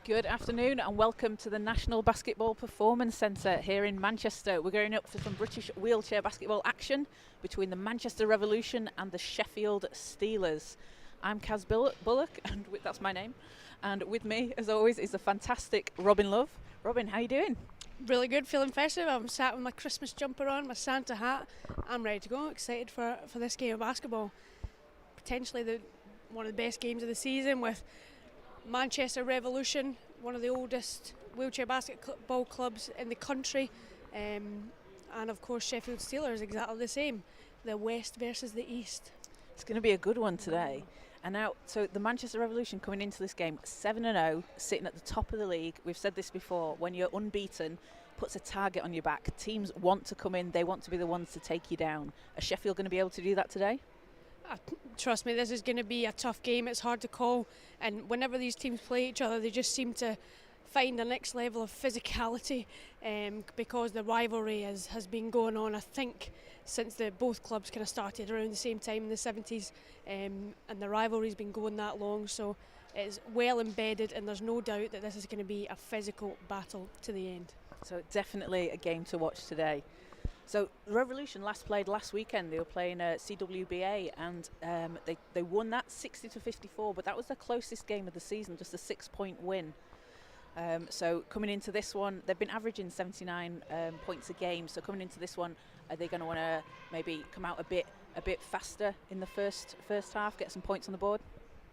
Good afternoon and welcome to the National Basketball Performance Centre here in Manchester. We're going up for some British wheelchair basketball action between the Manchester Revolution and the Sheffield Steelers. I'm Kaz Bullock, and that's my name. And with me, as always, is the fantastic Robin Love. Robin, how you doing? Really good, feeling festive. I'm sat with my Christmas jumper on, my Santa hat. I'm ready to go. Excited for this game of basketball. Potentially one of the best games of the season, with Manchester Revolution, one of the oldest wheelchair basketball clubs in the country, and of course Sheffield Steelers, exactly the same. The West versus the East. It's going to be a good one today. And now, so the Manchester Revolution coming into this game 7-0, sitting at the top of the league. We've said this before, when you're unbeaten, puts a target on your back. Teams want to come in, they want to be the ones to take you down. Are Sheffield going to be able to do that today? Trust me, this is going to be a tough game. It's hard to call, and whenever these teams play each other, they just seem to find the next level of physicality, because the rivalry has been going on, I think, since both clubs kind of started around the same time in the 70s, and the rivalry's been going that long, so it's well embedded, and there's no doubt that this is going to be a physical battle to the end. So definitely a game to watch today. So the Revolution last played last weekend. They were playing CWBA, and they won that 60-54, but that was the closest game of the season, just a 6-point win. So coming into this one, they've been averaging 79 points a game. So coming into this one, are they going to want to maybe come out a bit faster in the first half, get some points on the board?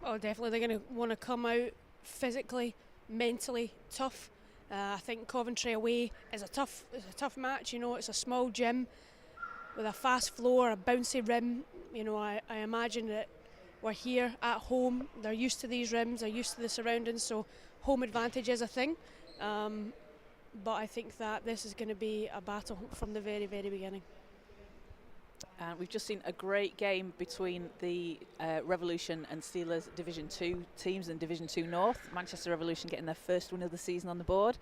Oh, definitely. They're going to want to come out physically, mentally tough. I think Coventry away is a tough match. You know, it's a small gym with a fast floor, a bouncy rim. You know, I imagine that we're here at home. They're used to these rims, they're used to the surroundings, so home advantage is a thing. But I think that this is going to be a battle from the very, very beginning. And we've just seen a great game between the Revolution and Steelers Division 2 teams in Division 2 North. Manchester Revolution getting their first win of the season on the board.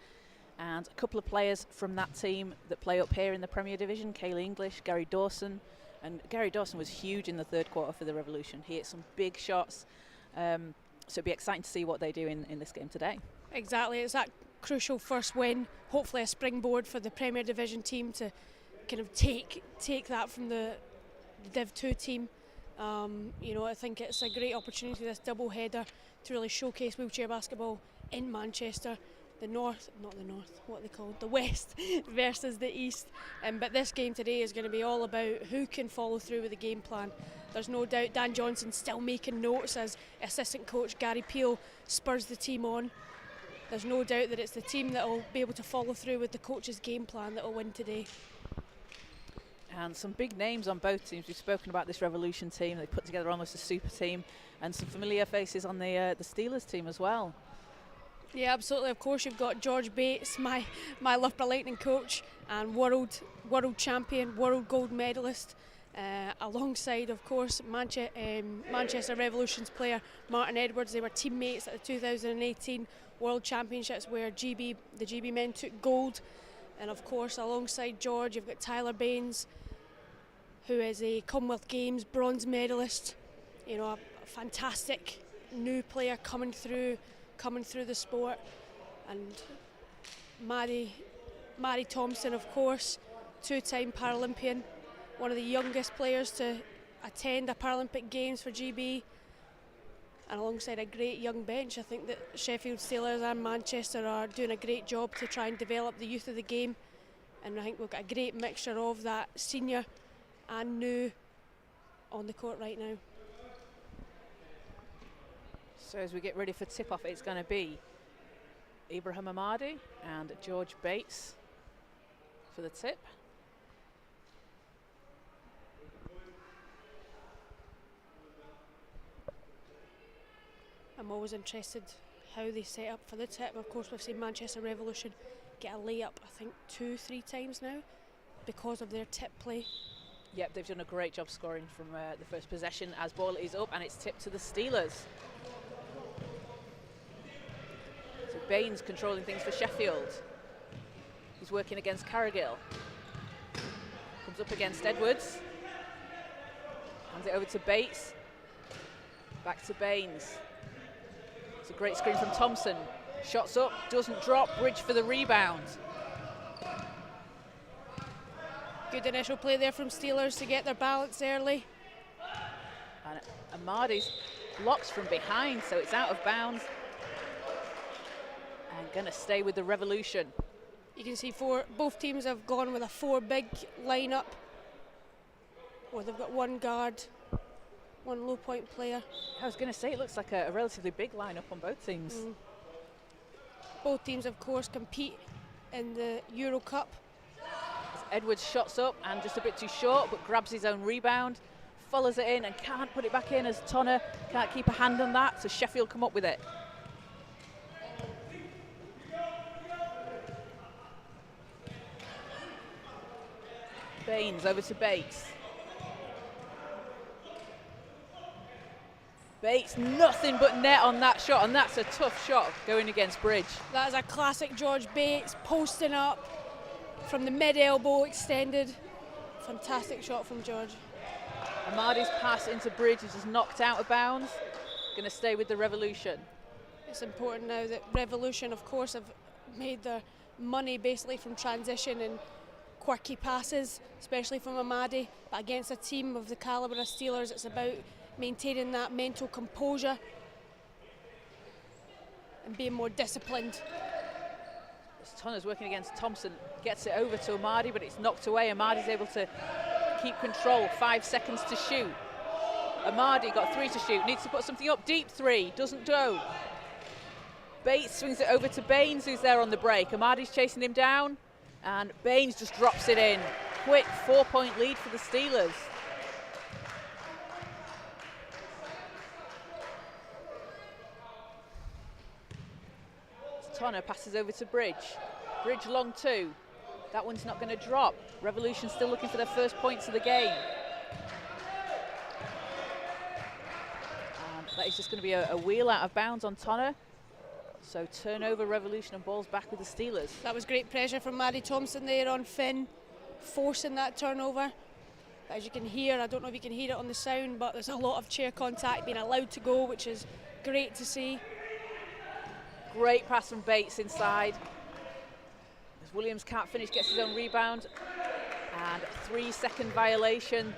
And a couple of players from that team that play up here in the Premier Division, Kaylee English, Gary Dawson. And Gary Dawson was huge in the third quarter for the Revolution. He hit some big shots. So it'll be exciting to see what they do in this game today. Exactly. It's that crucial first win. Hopefully a springboard for the Premier Division team to kind of take that from the Div 2 team. You know, I think it's a great opportunity, this double header, to really showcase wheelchair basketball in Manchester. The West versus the East. But this game today is going to be all about who can follow through with the game plan. There's no doubt Dan Johnson's still making notes as assistant coach Gary Peel spurs the team on. There's no doubt that it's the team that will be able to follow through with the coach's game plan that will win today. And some big names on both teams. We've spoken about this Revolution team. They put together almost a super team, and some familiar faces on the Steelers team as well. Yeah, absolutely. Of course, you've got George Bates, my Loughborough Lightning coach and world champion, world gold medalist, alongside, of course, Manchester Revolution's player Martin Edwards. They were teammates at the 2018 World Championships, where the GB men took gold. And of course, alongside George, you've got Tyler Baines, who is a Commonwealth Games bronze medalist. You know, a fantastic new player coming through the sport. And Maddie Thompson, of course, two-time Paralympian, one of the youngest players to attend a Paralympic Games for GB. And alongside a great young bench, I think that Sheffield Steelers and Manchester are doing a great job to try and develop the youth of the game. And I think we've got a great mixture of that senior and new on the court right now. So as we get ready for tip-off, it's going to be Ibrahim Ahmadi and George Bates for the tip. I'm always interested how they set up for the tip. Of course, we've seen Manchester Revolution get a layup, I think 2-3 times now, because of their tip play. Yep, they've done a great job scoring from the first possession, as ball is up and it's tipped to the Steelers. So Baines controlling things for Sheffield. He's working against Carrigill. Comes up against Edwards. Hands it over to Bates. Back to Baines. It's a great screen from Thompson. Shots up, doesn't drop, Bridge for the rebound. Good initial play there from Steelers to get their balance early. And Amadi's blocks from behind, so it's out of bounds. And gonna stay with the Revolution. You can see both teams have gone with a 4 big lineup. Well, they've got one guard, one low point player. I was gonna say, it looks like a relatively big lineup on both teams. Both teams, of course, compete in the Euro Cup. Edwards shots up and just a bit too short, but grabs his own rebound, follows it in and can't put it back in as Tonner can't keep a hand on that, so Sheffield come up with it. Baines over to Bates. Bates, nothing but net on that shot, and that's a tough shot going against Bridge. That is a classic George Bates, posting up from the mid-elbow extended. Fantastic shot from George. Amadi's pass into Bridge is just knocked out of bounds. Going to stay with the Revolution. It's important now that Revolution, of course, have made their money basically from transition and quirky passes, especially from Amadi. But against a team of the calibre of Steelers, it's about maintaining that mental composure and being more disciplined. Tonner's working against Thompson, gets it over to Amadi, but it's knocked away. Amadi's able to keep control, 5 seconds to shoot. Amadi got 3 to shoot, needs to put something up, deep 3, doesn't go. Bates swings it over to Baines, who's there on the break. Amadi's chasing him down, and Baines just drops it in. Quick 4-point lead for the Steelers. Tonner passes over to Bridge. Bridge long 2. That one's not going to drop. Revolution still looking for their first points of the game. And that is just going to be a wheel out of bounds on Tonner. So turnover, Revolution, and balls back with the Steelers. That was great pressure from Maddie Thompson there on Finn, forcing that turnover. As you can hear, I don't know if you can hear it on the sound, but there's a lot of chair contact being allowed to go, which is great to see. Great pass from Bates inside. As Williams can't finish, gets his own rebound. And 3-second violation.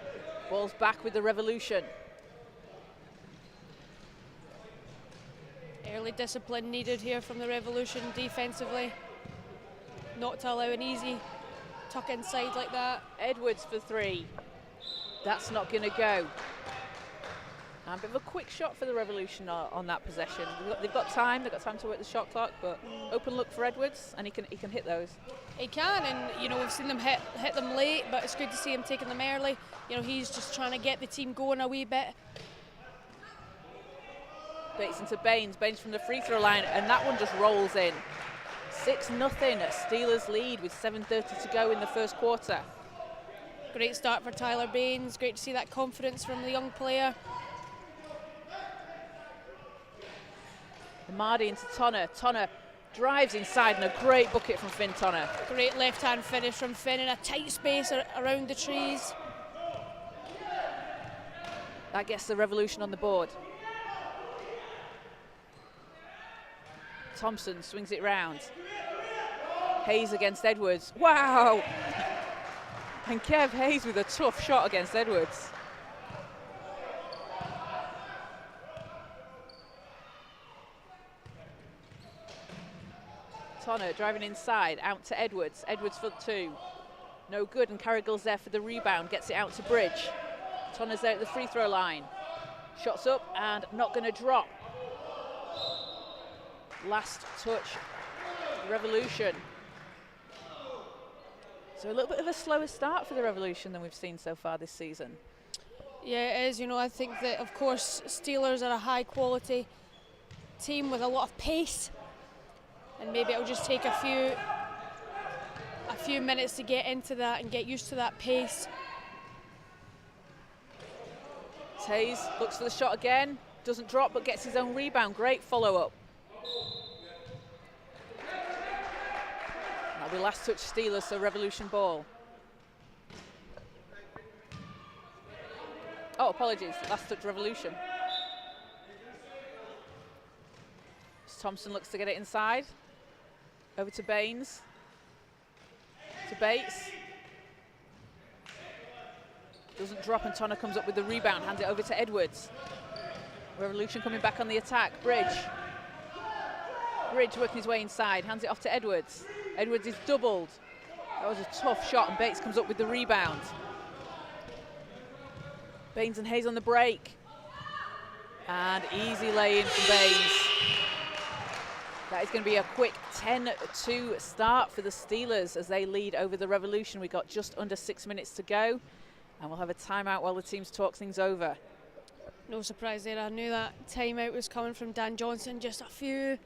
Ball's back with the Revolution. Early discipline needed here from the Revolution defensively. Not to allow an easy tuck inside like that. Edwards for 3. That's not going to go. A bit of a quick shot for the Revolution on that possession. They've got time to work the shot clock, but open look for Edwards, and he can hit those. He can, and you know, we've seen them hit them late, but it's good to see him taking them early. You know, he's just trying to get the team going a wee bit. Bates into Baines from the free throw line, and that one just rolls in. 6-0, Steelers lead with 7:30 to go in the first quarter. Great start for Tyler Baines. Great to see that confidence from the young player. Amadi into Tonner. Tonner drives inside, and a great bucket from Finn Tonner. Great left-hand finish from Finn in a tight space around the trees. That gets the Revolution on the board. Thompson swings it round. Hayes against Edwards. Wow! And Kev Hayes with a tough shot against Edwards. Tonner driving inside, out to Edwards. Edwards for 2. No good, and Carrigill's there for the rebound. Gets it out to Bridge. Tonner's there at the free throw line. Shots up and not going to drop. Last touch, Revolution. So a little bit of a slower start for the Revolution than we've seen so far this season. Yeah, it is. You know, I think that, of course, Steelers are a high-quality team with a lot of pace. And maybe it'll just take a few minutes to get into that and get used to that pace. Hayes looks for the shot again, doesn't drop but gets his own rebound. Great follow-up. That'll be last touch Steelers, so Revolution ball. Oh, apologies, last touch Revolution. Thompson looks to get it inside. Over to Baines. To Bates. Doesn't drop, and Tonner comes up with the rebound, hands it over to Edwards. Revolution coming back on the attack. Bridge working his way inside, hands it off to Edwards. Edwards is doubled. That was a tough shot, and Bates comes up with the rebound. Baines and Hayes on the break. And easy lay-in from Baines. That is going to be a quick 10-2 start for the Steelers as they lead over the Revolution. We've got just under 6 minutes to go, and we'll have a timeout while the teams talk things over. No surprise there. I knew that timeout was coming from Dan Johnson. Just a few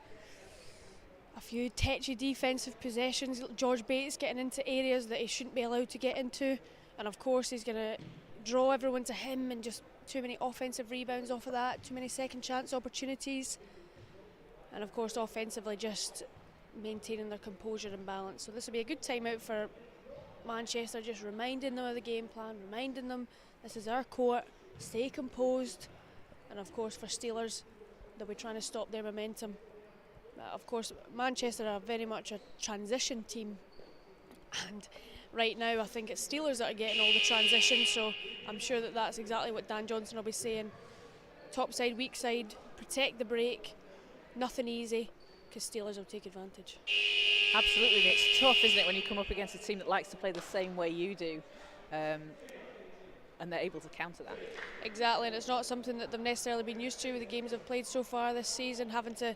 tetchy defensive possessions. George Bates getting into areas that he shouldn't be allowed to get into, and of course he's going to draw everyone to him, and just too many offensive rebounds off of that, too many second chance opportunities, and of course offensively just maintaining their composure and balance. So this will be a good timeout for Manchester, just reminding them of the game plan, reminding them this is our court, stay composed, and of course for Steelers, they'll be trying to stop their momentum. Of course, Manchester are very much a transition team, and right now I think it's Steelers that are getting all the transitions, so I'm sure that that's exactly what Dan Johnson will be saying. Top side, weak side, protect the break, nothing easy, because Steelers will take advantage. Absolutely, and it's tough, isn't it, when you come up against a team that likes to play the same way you do, and they're able to counter that. Exactly, and it's not something that they've necessarily been used to with the games they've played so far this season, having to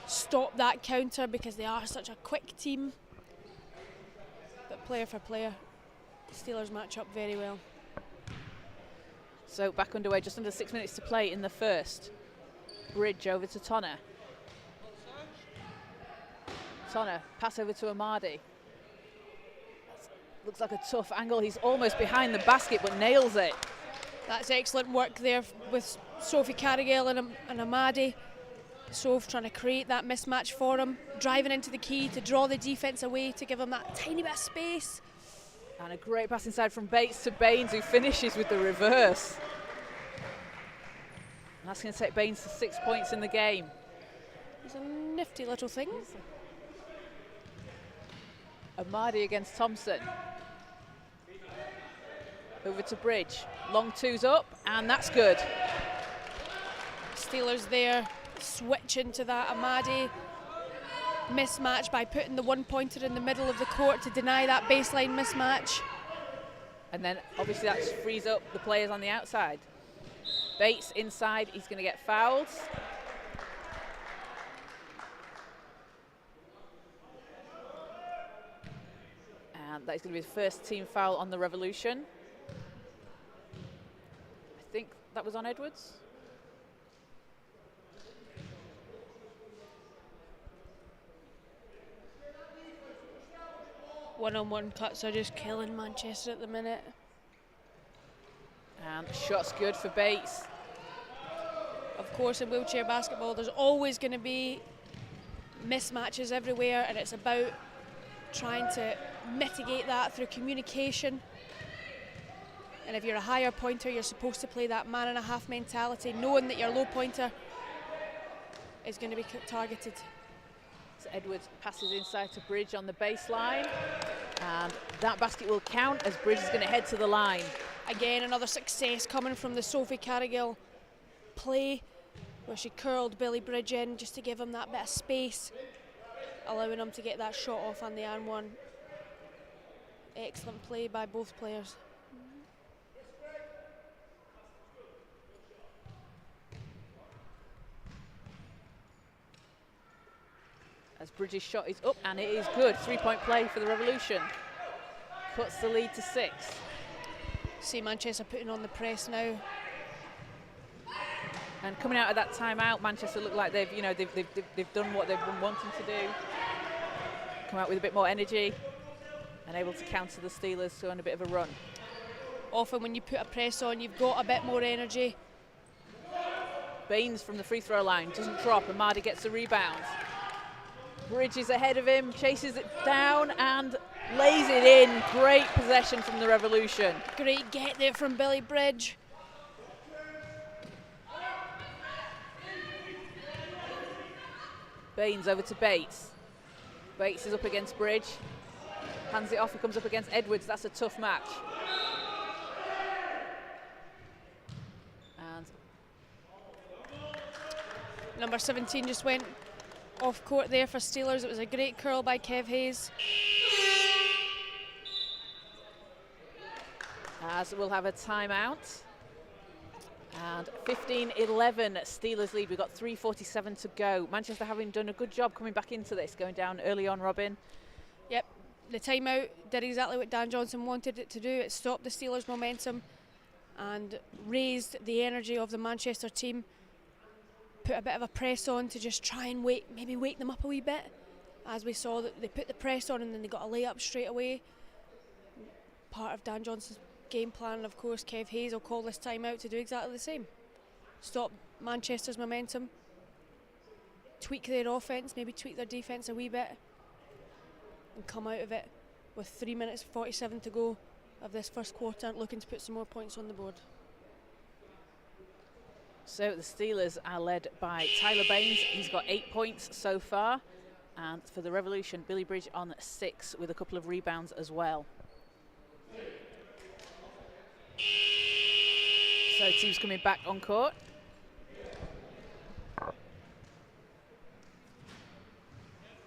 stop that counter because they are such a quick team. But player for player, the Steelers match up very well. So back underway, just under 6 minutes to play in the first. Bridge over to Tonner. Tonner, pass over to Amadi. Looks like a tough angle. He's almost behind the basket but nails it. That's excellent work there with Sophie Carrigal and Amadi. Soph trying to create that mismatch for him, driving into the key to draw the defence away, to give him that tiny bit of space. And a great pass inside from Bates to Baines, who finishes with the reverse. And that's going to take Baines to 6 points in the game. It's a nifty little thing. Amadi against Thompson. Over to Bridge. Long twos up, and that's good. Steelers there, switching to that Amadi mismatch by putting the one-pointer in the middle of the court to deny that baseline mismatch. And then obviously that frees up the players on the outside. Bates inside, he's going to get fouled. And that is going to be the first team foul on the Revolution. I think that was on Edwards. One-on-one cuts are just killing Manchester at the minute. And shot's good for Bates. Of course, in wheelchair basketball, there's always going to be mismatches everywhere, and it's about trying to mitigate that through communication. And if you're a higher pointer, you're supposed to play that man-and-a-half mentality, knowing that your low pointer is going to be targeted. So Edwards passes inside to Bridge on the baseline, and that basket will count as Bridge is going to head to the line. Again, another success coming from the Sophie Carrigal play, where she curled Billy Bridge in just to give him that bit of space, allowing him to get that shot off on the and one. Excellent play by both players. As Bridges' shot is up, and it is good. 3-point play for the Revolution. Cuts the lead to 6. See Manchester putting on the press now. And coming out of that timeout, Manchester look like they've done what they've been wanting to do. Come out with a bit more energy and able to counter the Steelers to on a bit of a run. Often when you put a press on, you've got a bit more energy. Baines from the free throw line doesn't drop, and Mardy gets the rebound. Bridge is ahead of him, chases it down and lays it in. Great possession from the Revolution. Great get there from Billy Bridge. Baines over to Bates. Bates is up against Bridge. Hands it off, he comes up against Edwards. That's a tough match. And number 17 just went off court there for Steelers. It was a great curl by Kev Hayes. As we'll have a timeout. And 15-11 Steelers lead. We've got 3:47 to go. Manchester having done a good job coming back into this, going down early on, Robin. Yep, the timeout did exactly what Dan Johnson wanted it to do. It stopped the Steelers' momentum and raised the energy of the Manchester team. Put a bit of a press on to just try and maybe wake them up a wee bit. As we saw, that they put the press on and then they got a layup straight away. Part of Dan Johnson's game plan, and of course Kev Hayes will call this timeout to do exactly the same. Stop Manchester's momentum, tweak their offence, maybe tweak their defence a wee bit, and come out of it with 3 minutes 47 to go of this first quarter, looking to put some more points on the board. So the Steelers are led by Tyler Baines. He's got 8 points so far, and for the Revolution, Billy Bridge on 6 with a couple of rebounds as well. So teams coming back on court.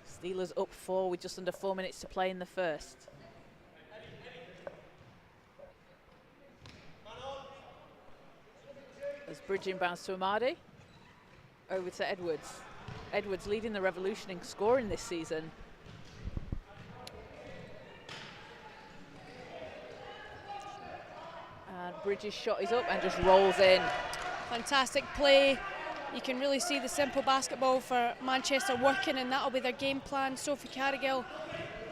Steelers up 4 with just under 4 minutes to play in the first. As Bridge inbounds to Amadi. Over to Edwards. Edwards leading the Revolution in scoring this season. And Bridges' shot is up and just rolls in. Fantastic play. You can really see the simple basketball for Manchester working, and that'll be their game plan. Sophie Carrigill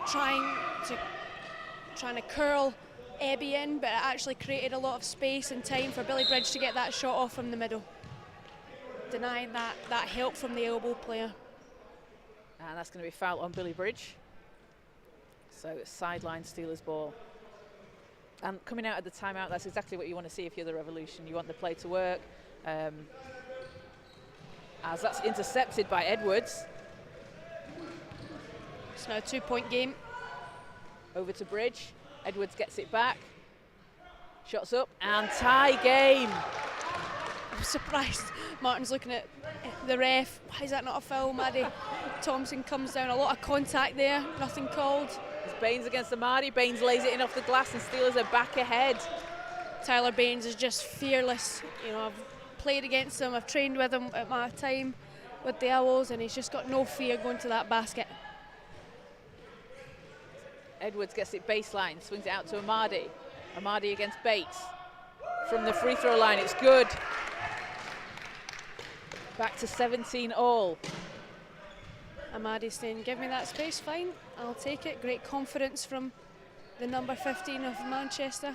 trying to curl Ebby in, but it actually created a lot of space and time for Billy Bridge to get that shot off from the middle, denying that help from the elbow player. And that's going to be a foul on Billy Bridge. So sideline Steelers ball. And coming out of the timeout, that's exactly what you want to see if you're the Revolution. You want the play to work. As that's intercepted by Edwards. It's now a 2-point game. Over to Bridge. Edwards gets it back. Shots up and tie game. I'm surprised Martin's looking at the ref. Why is that not a foul, Maddie? Thompson comes down, a lot of contact there, nothing called. It's Baines against Amadi. Baines lays it in off the glass and Steelers are back ahead. Tyler Baines is just fearless. You know, I've played against him, I've trained with him at my time with the Owls, and he's just got no fear going to that basket. Edwards gets it baseline, swings it out to Amadi. Amadi against Bates. From the free throw line, it's good. Back to 17 all. Amadi's saying, give me that space, fine, I'll take it. Great confidence from the number 15 of Manchester.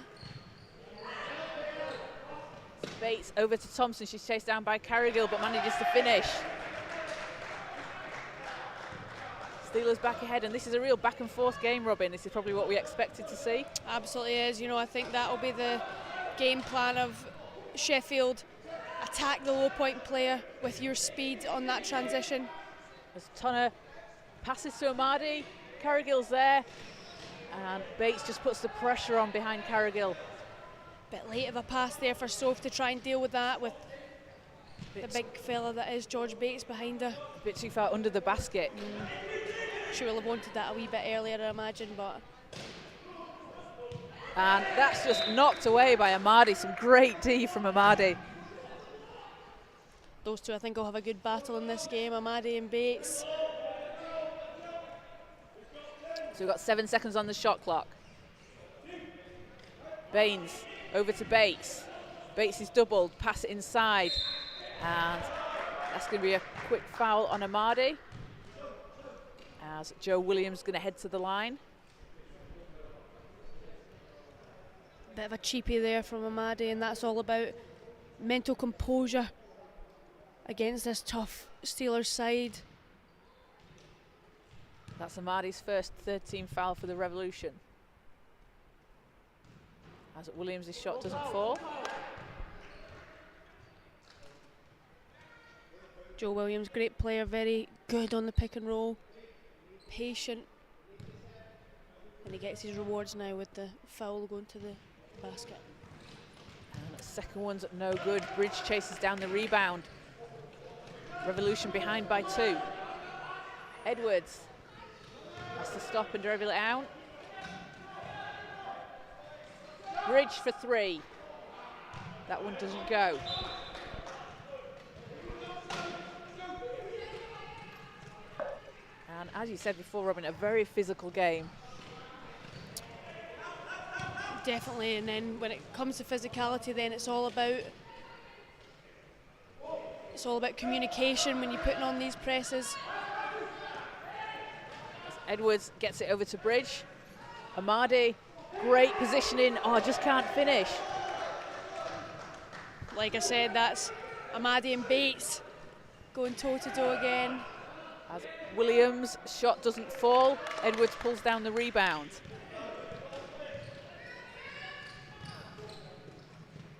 Bates over to Thompson, she's chased down by Carrigill but manages to finish. Steelers back ahead, and this is a real back and forth game, Robin. This is probably what we expected to see. Absolutely is. You know, I think that will be the game plan of Sheffield. Attack the low point player with your speed on that transition. As Tonner passes to Amadi, Carrigill's there, and Bates just puts the pressure on behind Carrigill. Bit late of a pass there for Soph to try and deal with that, with the big fella that is George Bates behind her. A bit too far under the basket. She will have wanted that a wee bit earlier, I imagine, but... And that's just knocked away by Amadi. Some great D from Amadi. Those two, I think, will have a good battle in this game, Amadi and Bates. So we've got 7 seconds on the shot clock. Baines over to Bates. Bates is doubled, pass it inside. And that's going to be a quick foul on Amadi, as Joe Williams is going to head to the line. Bit of a cheapie there from Amadi, and that's all about mental composure against this tough Steelers side. That's Amadi's first 13 foul for the Revolution. As Williams' shot doesn't fall. Joe Williams, great player, very good on the pick and roll, patient, and he gets his rewards now with the foul going to the basket. And the second one's no good. Bridge chases down the rebound. Revolution behind by 2. Edwards has to stop and dribble it out. Bridge for 3. That one doesn't go. And as you said before, Robin, a very physical game. Definitely, and then when it comes to physicality, then it's all about communication when you're putting on these presses. As Edwards gets it over to Bridge. Amadi, great positioning. Oh, just can't finish. Like I said, that's Amadi and Bates going toe-to-toe again. As Williams' shot doesn't fall, Edwards pulls down the rebound.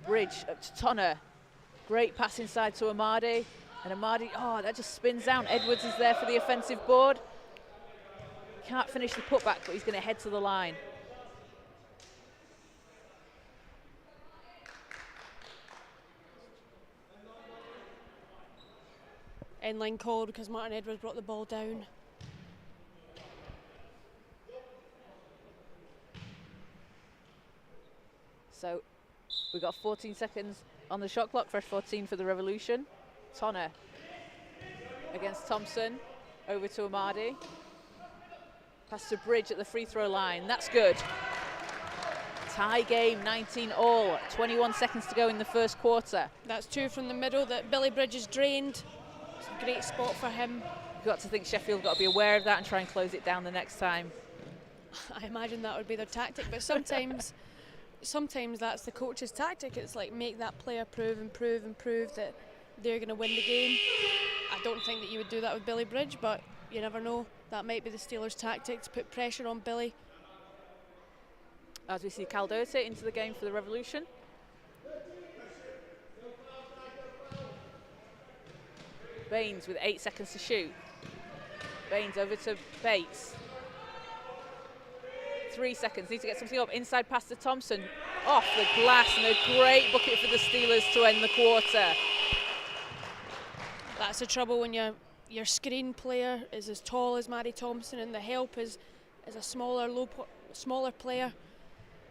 Bridge up to Tonner. Great pass inside to Amadi. And Amadi, oh, that just spins out. Edwards is there for the offensive board. Can't finish the putback, but he's going to head to the line. End line called because Martin Edwards brought the ball down. So we've got 14 seconds on the shot clock, fresh 14 for the Revolution. Tonner against Thompson, over to Amadi. Pass to Bridge at the free throw line, that's good. Tie game, 19 all, 21 seconds to go in the first quarter. That's 2 from the middle that Billy Bridge has drained. It's a great spot for him. You've got to think Sheffield got to be aware of that and try and close it down the next time. I imagine that would be their tactic, but sometimes that's the coach's tactic. It's like make that player prove that they're going to win the game. I don't think that you would do that with Billy Bridge, but you never know. That might be the Steelers' tactic to put pressure on Billy. As we see Caldota into the game for the Revolution. Baines with 8 seconds to shoot. Baines over to Bates. 3 seconds, need to get something up. Inside pass to Thompson. Off the glass, and a great bucket for the Steelers to end the quarter. That's the trouble when your screen player is as tall as Maddie Thompson and the help is a smaller player.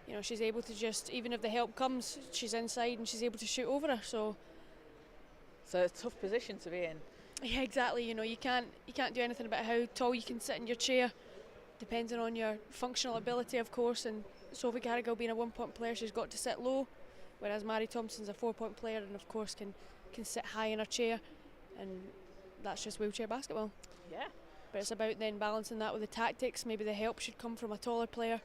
You know, she's able to just, even if the help comes, she's inside and she's able to shoot over her. So a tough position to be in. Yeah, exactly. You know, you can't do anything about how tall you can sit in your chair, depending on your functional ability, of course. And Sophie Carrigal being a 1-point player, she's got to sit low, whereas Mary Thompson's a 4-point player and of course can sit high in her chair, and that's just wheelchair basketball. Yeah. But it's about then balancing that with the tactics. Maybe the help should come from a taller player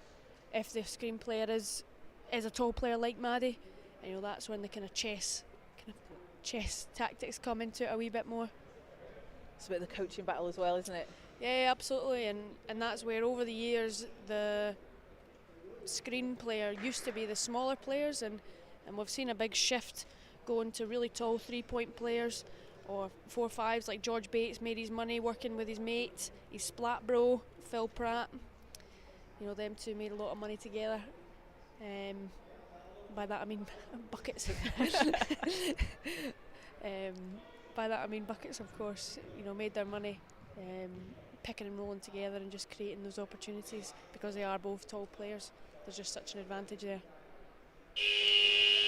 if the screen player is a tall player like Maddie, and you know that's when the kind of chess tactics come into it a wee bit more. It's a bit of the coaching battle as well, isn't it? Yeah, absolutely, and that's where over the years the screen player used to be the smaller players, and we've seen a big shift going to really tall 3-point players or 4-5s like George Bates made his money working with his mate, his splat bro, Phil Pratt. You know, them two made a lot of money together. By that I mean buckets. By that I mean buckets, of course. You know, made their money picking and rolling together and just creating those opportunities because they are both tall players. There's just such an advantage there.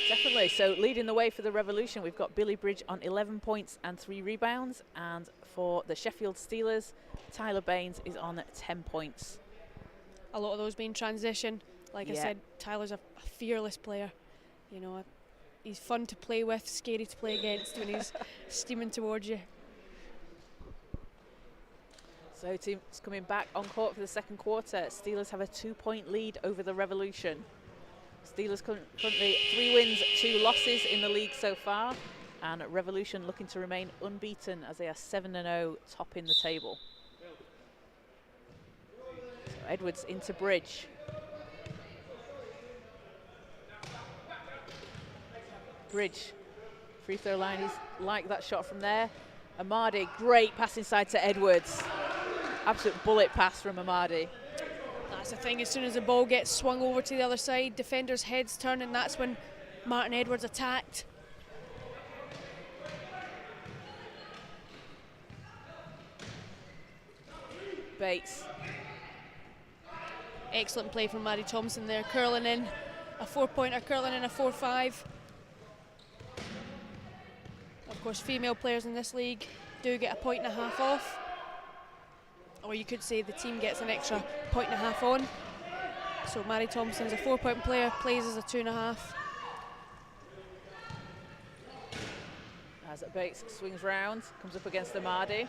Definitely. So leading the way for the Revolution, we've got Billy Bridge on 11 points and 3 rebounds, and for the Sheffield Steelers, Tyler Baines is on 10 points. A lot of those being transition. Like I said, Tyler's a fearless player. You know, he's fun to play with, scary to play against when he's steaming towards you. So teams coming back on court for the second quarter. Steelers have a 2-point lead over the Revolution. Steelers currently 3 wins, 2 losses in the league so far, and Revolution looking to remain unbeaten as they are 7-0, topping the table. So Edwards into Bridge. Bridge, free throw line, he's like that shot from there. Amadi, great pass inside to Edwards. Absolute bullet pass from Amadi. That's the thing, as soon as the ball gets swung over to the other side, defenders' heads turn, and that's when Martin Edwards attacked. Bates. Excellent play from Maddie Thompson there, curling in a 4-pointer, curling in a 4-5. Of course, female players in this league do get a 1.5 points off. Or you could say the team gets an extra 1.5 points on. So Maddie Thompson's a 4-point player, plays as a 2.5. As Bates swings round, comes up against Amadi.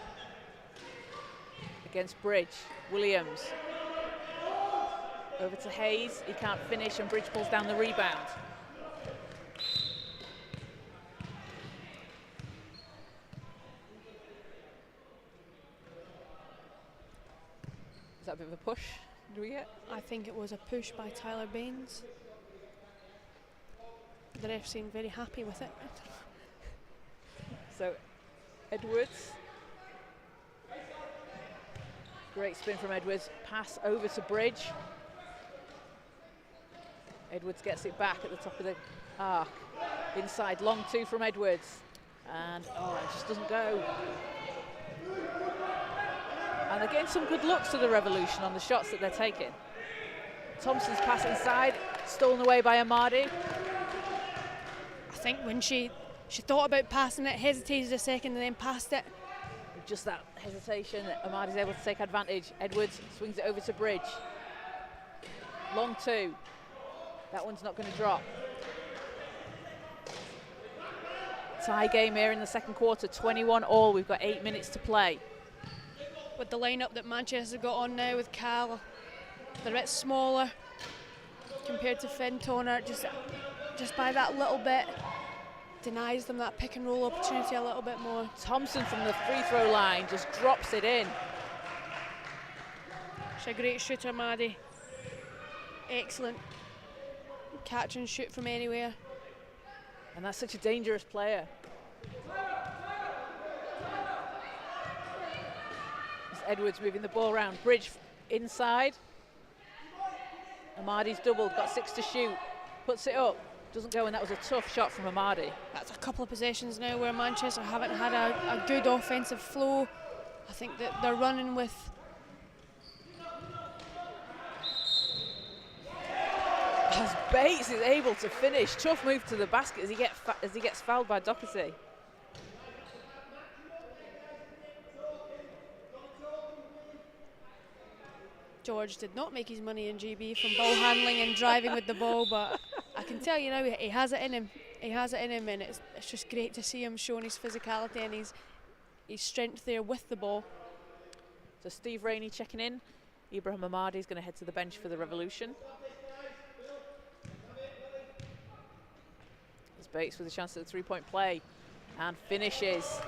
Against Bridge, Williams. Over to Hayes, he can't finish and Bridge pulls down the rebound. Is that a bit of a push? Do we get? I think it was a push by Tyler Baines. The ref seemed very happy with it. So, Edwards. Great spin from Edwards. Pass over to Bridge. Edwards gets it back at the top of the arc. Inside, long two from Edwards. And, oh, it just doesn't go. And they're getting some good looks to the Revolution on the shots that they're taking. Thompson's pass inside, stolen away by Amadi. I think when she thought about passing it, hesitated a second and then passed it. Just that hesitation, Amadi's able to take advantage. Edwards swings it over to Bridge. Long two. That one's not going to drop. Tie game here in the second quarter, 21-all. We've got 8 minutes to play. With the lineup that Manchester got on now with Cal, they're a bit smaller compared to Fenton. Just by that little bit, denies them that pick and roll opportunity a little bit more. Thompson from the free throw line just drops it in. She's a great shooter, Maddie. Excellent catch and shoot from anywhere. And that's such a dangerous player. It's Edwards moving the ball around. Bridge inside. Amadi's doubled, got 6 to shoot. Puts it up, doesn't go, and that was a tough shot from Amadi. That's a couple of possessions now where Manchester haven't had a good offensive flow. I think that they're running with as Bates is able to finish. Tough move to the basket as he gets fouled by Doherty. George did not make his money in GB from ball handling and driving with the ball, but I can tell you now he has it in him. He has it in him, and it's just great to see him showing his physicality and his strength there with the ball. So Steve Rainey checking in. Ibrahim Amadi is going to head to the bench for the Revolution. There's Bates with a chance at the three-point play and finishes.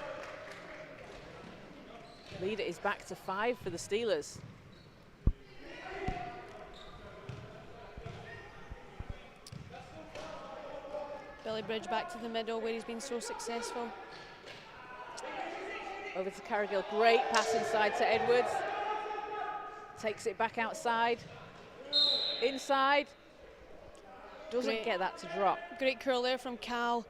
Leader is back to 5 for the Steelers. Billy Bridge back to the middle where he's been so successful. Over to Carrigill, great pass inside to Edwards. Takes it back outside. Inside. Doesn't get that to drop. Great curl there from Cal.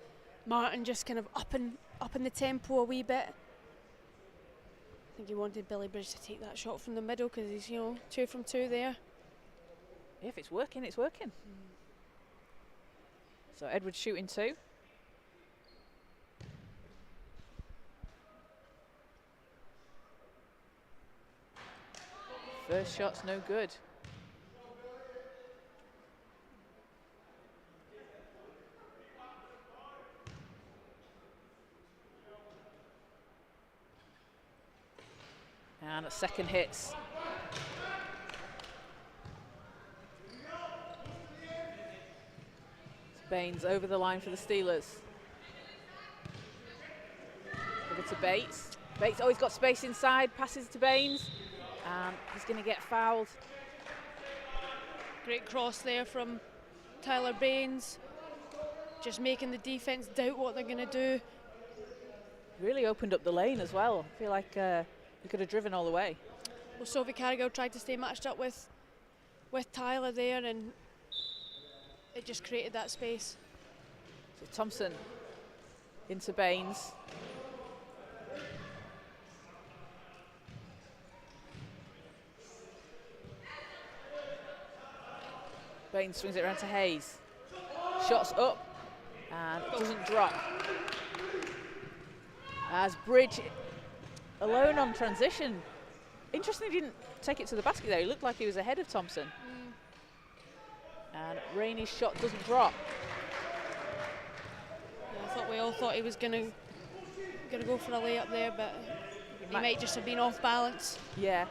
Martin just kind of up in the tempo a wee bit. I think he wanted Billy Bridge to take that shot from the middle because he's, 2 from 2 there. If it's working, it's working. So Edwards shooting 2. First shot's no good. And a second hits. Baines over the line for the Steelers. Over to Bates. Bates, he's got space inside, passes to Baines. And he's going to get fouled. Great cross there from Tyler Baines. Just making the defense doubt what they're going to do. Really opened up the lane as well. I feel like he could have driven all the way. Well, Sophie Carrigal tried to stay matched up with Tyler there, and it just created that space. So Thompson into Baines. Baines swings it around to Hayes. Shots up and doesn't drop. As Bridge alone on transition. Interesting he didn't take it to the basket there. He looked like he was ahead of Thompson. And Rainey's shot doesn't drop. Yeah, I thought we all thought he was gonna go for a layup there, but he might just have been off balance. Yeah.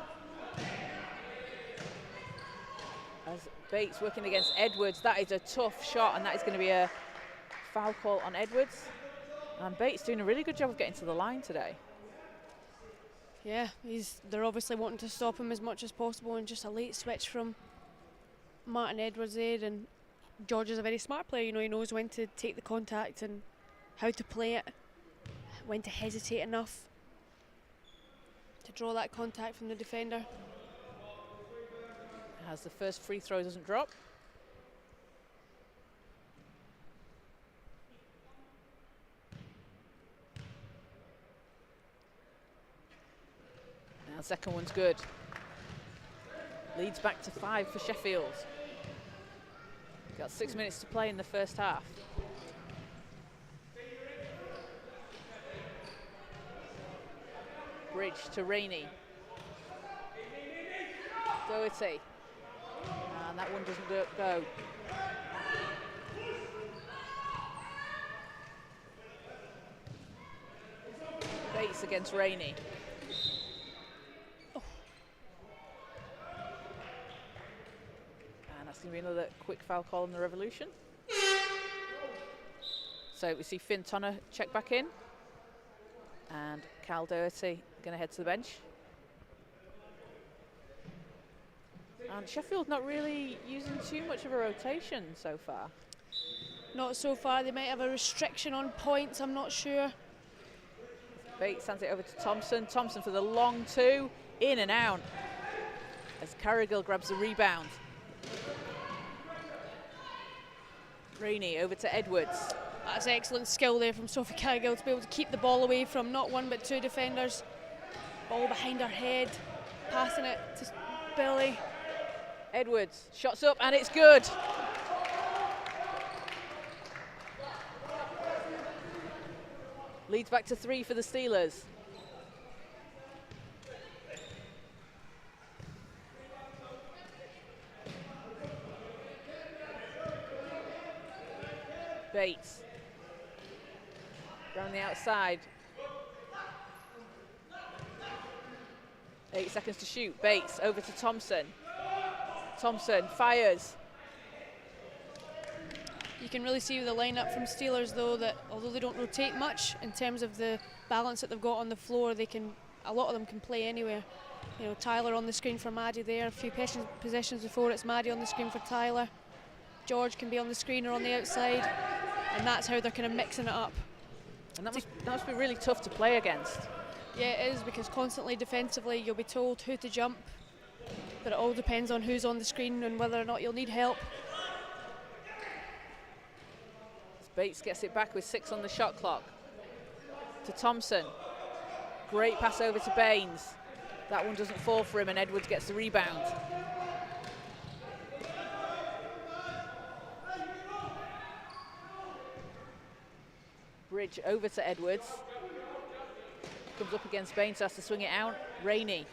As Bates working against Edwards, that is a tough shot, and that is going to be a foul call on Edwards. And Bates doing a really good job of getting to the line today. Yeah, they're obviously wanting to stop him as much as possible, and just a late switch from Martin Edwards there. And George is a very smart player, you know, he knows when to take the contact and how to play it, when to hesitate enough to draw that contact from the defender. As the first free throw doesn't drop. Now second one's good. Leads back to 5 for Sheffield. Got 6 minutes to play in the first half. Bridge to Rainey. Doherty. And that one doesn't go. Bates against Rainey. Oh. And that's going to be another quick foul call in the Revolution. So we see Finn Tonner check back in. And Cal Doherty going to head to the bench. And Sheffield not really using too much of a rotation so far. Not so far. They might have a restriction on points, I'm not sure. Bates hands it over to Thompson. Thompson for the long two. In and out. As Carrigal grabs the rebound. Rainey over to Edwards. That's excellent skill there from Sophie Carrigal to be able to keep the ball away from not one but two defenders. Ball behind her head. Passing it to Billy. Edwards shots up and it's good. Leads back to 3 for the Steelers. Bates around the outside. 8 seconds to shoot. Bates over to Thompson. Thompson fires. You can really see with the lineup from Steelers though that although they don't rotate much in terms of the balance that they've got on the floor, a lot of them can play anywhere. You know, Tyler on the screen for Maddie there. A few possessions before it's Maddie on the screen for Tyler. George can be on the screen or on the outside, and that's how they're kind of mixing it up. And that must be really tough to play against. Yeah, it is, because constantly defensively you'll be told who to jump, but it all depends on who's on the screen and whether or not you'll need help. Bates gets it back with 6 on the shot clock. To Thompson. Great pass over to Baines. That one doesn't fall for him and Edwards gets the rebound. Bridge over to Edwards. Comes up against Baines, so has to swing it out. Rainey.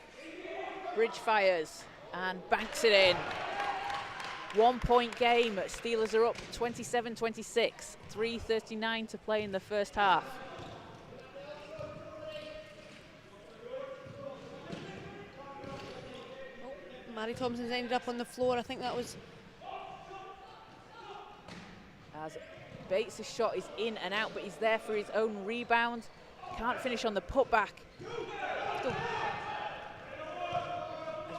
Bridge fires and banks it in. 1 point game. Steelers are up 27-26. 3:39 to play in the first half. Mary Thompson's ended up on the floor. I think that was... As Bates' shot is in and out, but he's there for his own rebound. Can't finish on the putback. As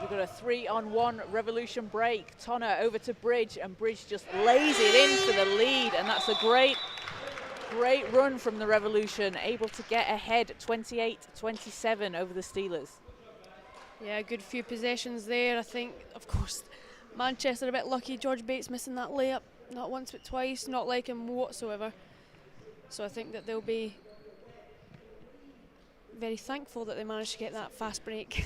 we've got a 3-on-1 Revolution break. Tonner over to Bridge, and Bridge just lays it in for the lead, and that's a great great run from the Revolution, able to get ahead 28-27 over the Steelers. Yeah, a good few possessions there. I think, of course, Manchester a bit lucky. George Bates missing that layup, not once but twice, not like him whatsoever. So I think that they'll be very thankful that they managed to get that fast break.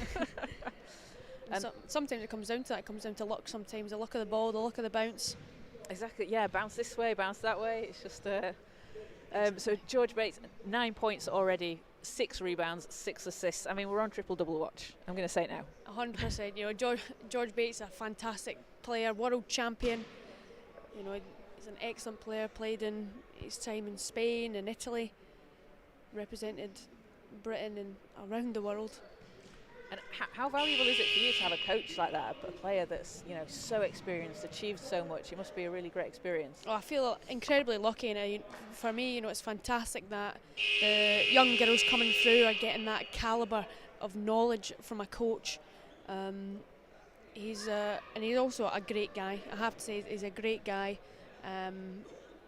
And sometimes it comes down to that. It comes down to luck sometimes, the luck of the ball, the luck of the bounce. Exactly, yeah, bounce this way, bounce that way. It's just, so George Bates, 9 points already, 6 rebounds, 6 assists. I mean, we're on triple-double watch. I'm going to say it now. 100%. You know, George Bates, a fantastic player, world champion. You know, he's an excellent player, played in his time in Spain and Italy, represented Britain and around the world. And how valuable is it for you to have a coach like that, a player that's, you know, so experienced, achieved so much? It must be a really great experience. Oh, I feel incredibly lucky, and for me, you know, it's fantastic that the young girls coming through are getting that calibre of knowledge from a coach. He's also a great guy. I have to say, he's a great guy.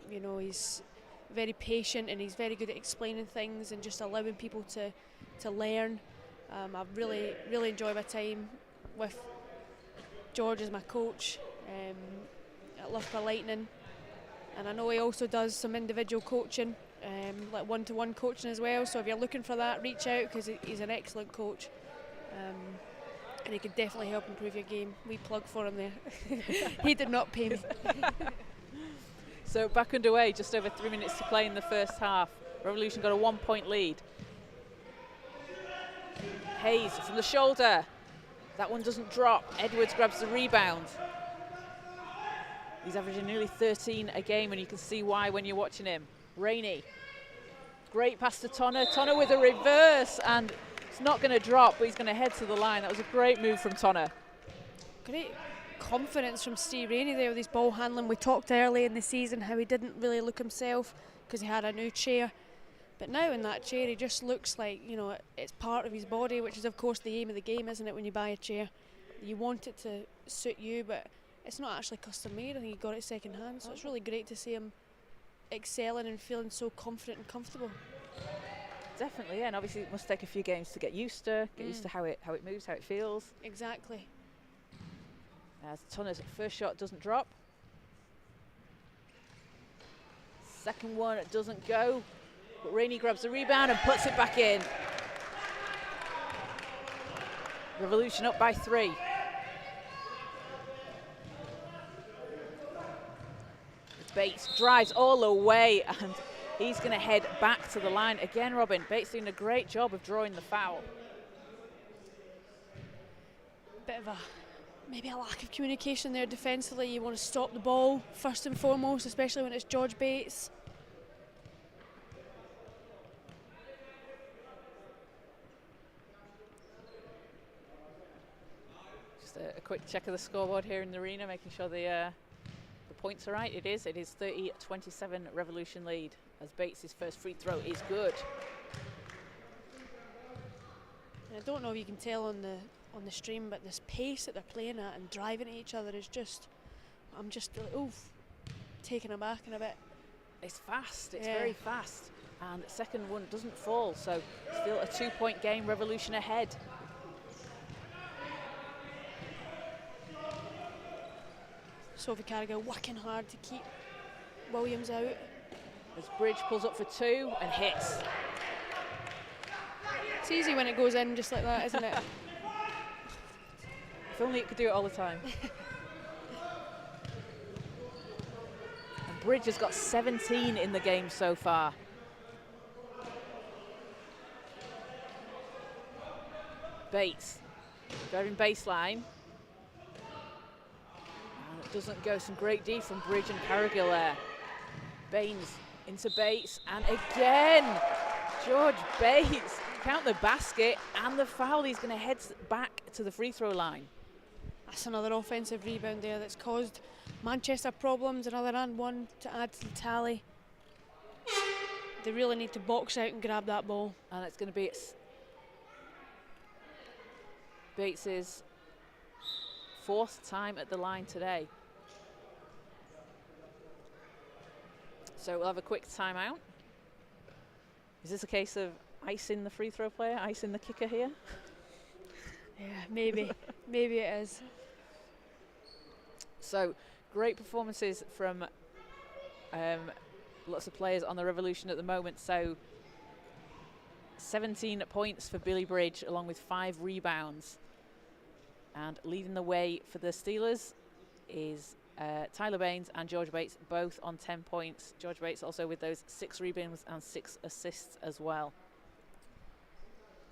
You know, he's very patient and he's very good at explaining things and just allowing people to learn. I've really enjoyed my time with George as my coach at Loughborough Lightning, and I know he also does some individual coaching, like one-to-one coaching as well. So if you're looking for that, reach out, because he's an excellent coach, and he could definitely help improve your game. We plug for him there. He did not pay me. So back underway, just over 3 minutes to play in the first half. Revolution got a 1-point lead. Hayes from the shoulder. That one doesn't drop. Edwards grabs the rebound. He's averaging nearly 13 a game, and you can see why when you're watching him. Rainey. Great pass to Tonner. Tonner with a reverse, and it's not going to drop, but he's going to head to the line. That was a great move from Tonner. Great confidence from Steve Rainey there with his ball handling. We talked early in the season how he didn't really look himself because he had a new chair. But now in that chair, he just looks like, you know, it's part of his body, which is, of course, the aim of the game, isn't it, when you buy a chair? You want it to suit you, but it's not actually custom made. I think he got it second hand, so it's really great to see him excelling and feeling so confident and comfortable. Definitely, yeah, and obviously it must take a few games to get used to how it moves, how it feels. Exactly. As Tonner's first shot doesn't drop. Second one, it doesn't go. But Rainey grabs the rebound and puts it back in. Revolution up by 3. Bates drives all the way, and he's going to head back to the line. Again, Robin, Bates doing a great job of drawing the foul. Bit of maybe a lack of communication there defensively. You want to stop the ball first and foremost, especially when it's George Bates. A quick check of the scoreboard here in the arena, making sure the points are right. It is 30-27 Revolution lead, as Bates' first free throw is good. And I don't know if you can tell on the stream, but this pace that they're playing at and driving at each other is just, I'm just taken aback in a bit. It's fast, it's very fast, and the second one doesn't fall, so still a 2-point game, Revolution ahead. Sophie Carragher working hard to keep Williams out. As Bridge pulls up for 2 and hits. It's easy when it goes in just like that, isn't it? If only it could do it all the time. And Bridge has got 17 in the game so far. Bates driving baseline. Doesn't go. Some great D from Bridge and Carrigill there. Baines into Bates, and again George Bates, count the basket and the foul. He's going to head back to the free throw line. That's another offensive rebound there that's caused Manchester problems. Another and one to add to the tally. They really need to box out and grab that ball. And it's going to be Bates's 4th time at the line today. So we'll have a quick timeout. Is this a case of icing the free throw player, icing the kicker here? Yeah, maybe. Maybe it is. So, great performances from lots of players on the Revolution at the moment. So, 17 points for Billy Bridge, along with 5 rebounds. And leading the way for the Steelers is Tyler Baines and George Bates, both on 10 points. George Bates also with those 6 rebounds and 6 assists as well.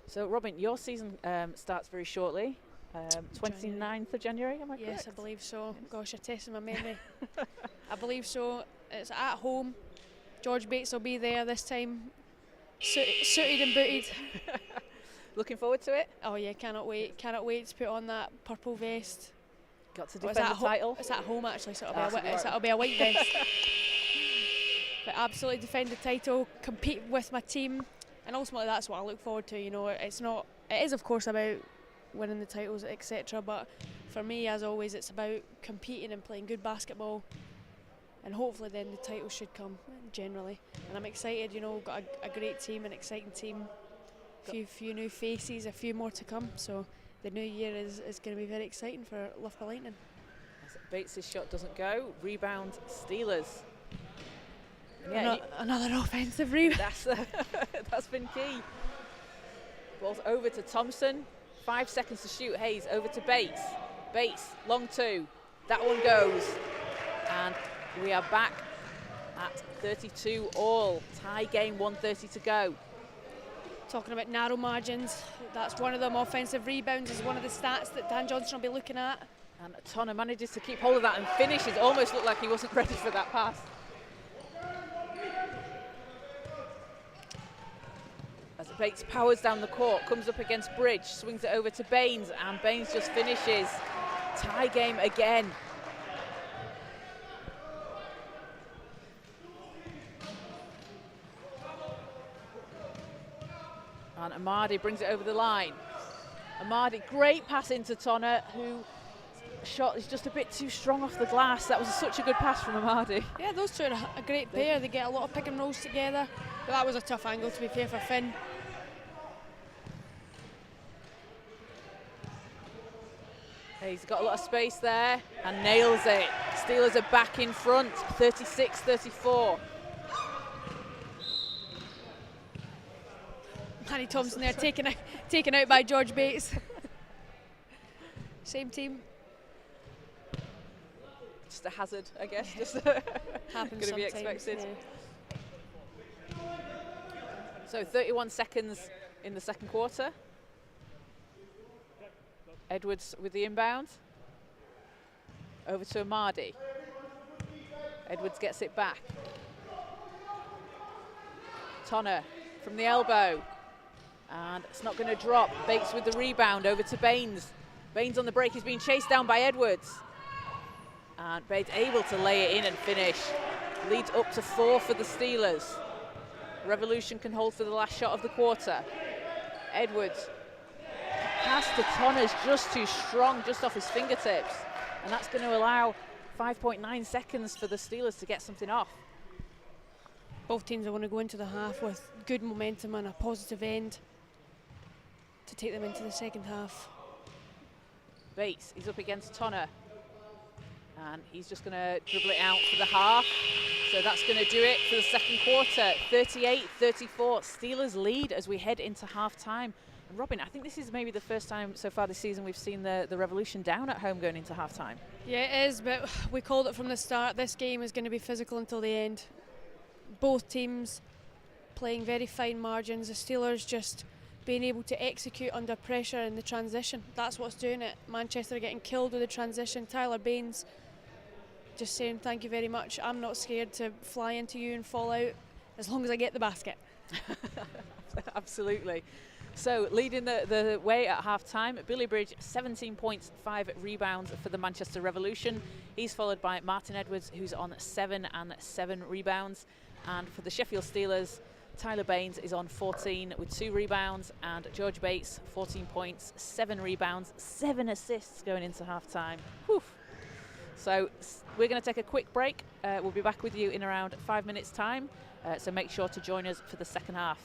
So, Robin, your season starts very shortly. 29th of January, am I correct? Yes, I believe so. Yes. Gosh, you're testing my memory. I believe so. It's at home. George Bates will be there this time, suited and booted. Looking forward to it? Oh yeah, cannot wait. Cannot wait to put on that purple vest. Got to defend the title? It's at home actually, so it'll be a white vest. But absolutely defend the title, compete with my team, and ultimately that's what I look forward to. You know, it is of course about winning the titles, etc. But for me, as always, it's about competing and playing good basketball, and hopefully then the title should come generally. And I'm excited. You know, got a great team, an exciting team. Few new faces, a few more to come. So the new year is going to be very exciting for Loughborough Lightning. Bates' shot doesn't go. Rebound Steelers. Yeah, another offensive rebound. That's been key. Ball's over to Thompson. 5 seconds to shoot. Hayes over to Bates. Bates, long 2. That one goes. And we are back at 32 all. Tie game, 1:30 to go. Talking about narrow margins, that's one of them. Offensive rebounds is one of the stats that Dan Johnson will be looking at. And Tonner manages to keep hold of that and finishes. Almost looked like he wasn't ready for that pass. As Bates powers down the court, comes up against Bridge, swings it over to Baines, and Baines just finishes. Tie game again. And Amadi brings it over the line. Amadi, great pass into Tonner, who shot is just a bit too strong off the glass. That was such a good pass from Amadi. Yeah, those two are a great pair. They get a lot of pick and rolls together. But that was a tough angle, to be fair, for Finn. He's got a lot of space there and nails it. Steelers are back in front, 36-34. Danny Thompson there taken out by George Bates. Same team. Just a hazard, I guess. Yeah. Just happens going to be expected. Yeah. So 31 seconds in the second quarter. Edwards with the inbound. Over to Amadi. Edwards gets it back. Tonner from the elbow. And it's not going to drop. Bates with the rebound over to Baines. Baines on the break is being chased down by Edwards. And Bates able to lay it in and finish. Leads up to 4 for the Steelers. Revolution can hold for the last shot of the quarter. Edwards. Pass to Tonner's just too strong, just off his fingertips. And that's going to allow 5.9 seconds for the Steelers to get something off. Both teams are going to go into the half with good momentum and a positive end to take them into the second half. Bates, he's up against Tonner. And he's just going to dribble it out for the half. So that's going to do it for the second quarter. 38-34, Steelers lead as we head into half-time. And Robin, I think this is maybe the first time so far this season we've seen the Revolution down at home going into half-time. Yeah, it is, but we called it from the start. This game is going to be physical until the end. Both teams playing very fine margins. The Steelers just being able to execute under pressure in the transition. That's what's doing it. Manchester are getting killed with the transition. Tyler Baines just saying thank you very much. I'm not scared to fly into you and fall out as long as I get the basket. Absolutely. So leading the way at half-time, Billy Bridge, 17 points, 5 rebounds for the Manchester Revolution. He's followed by Martin Edwards, who's on 7 and 7 rebounds. And for the Sheffield Steelers, Tyler Baines is on 14 with 2 rebounds, and George Bates, 14 points, 7 rebounds, 7 assists going into half-time. Whew. So we're going to take a quick break. We'll be back with you in around 5 minutes' time. So make sure to join us for the second half.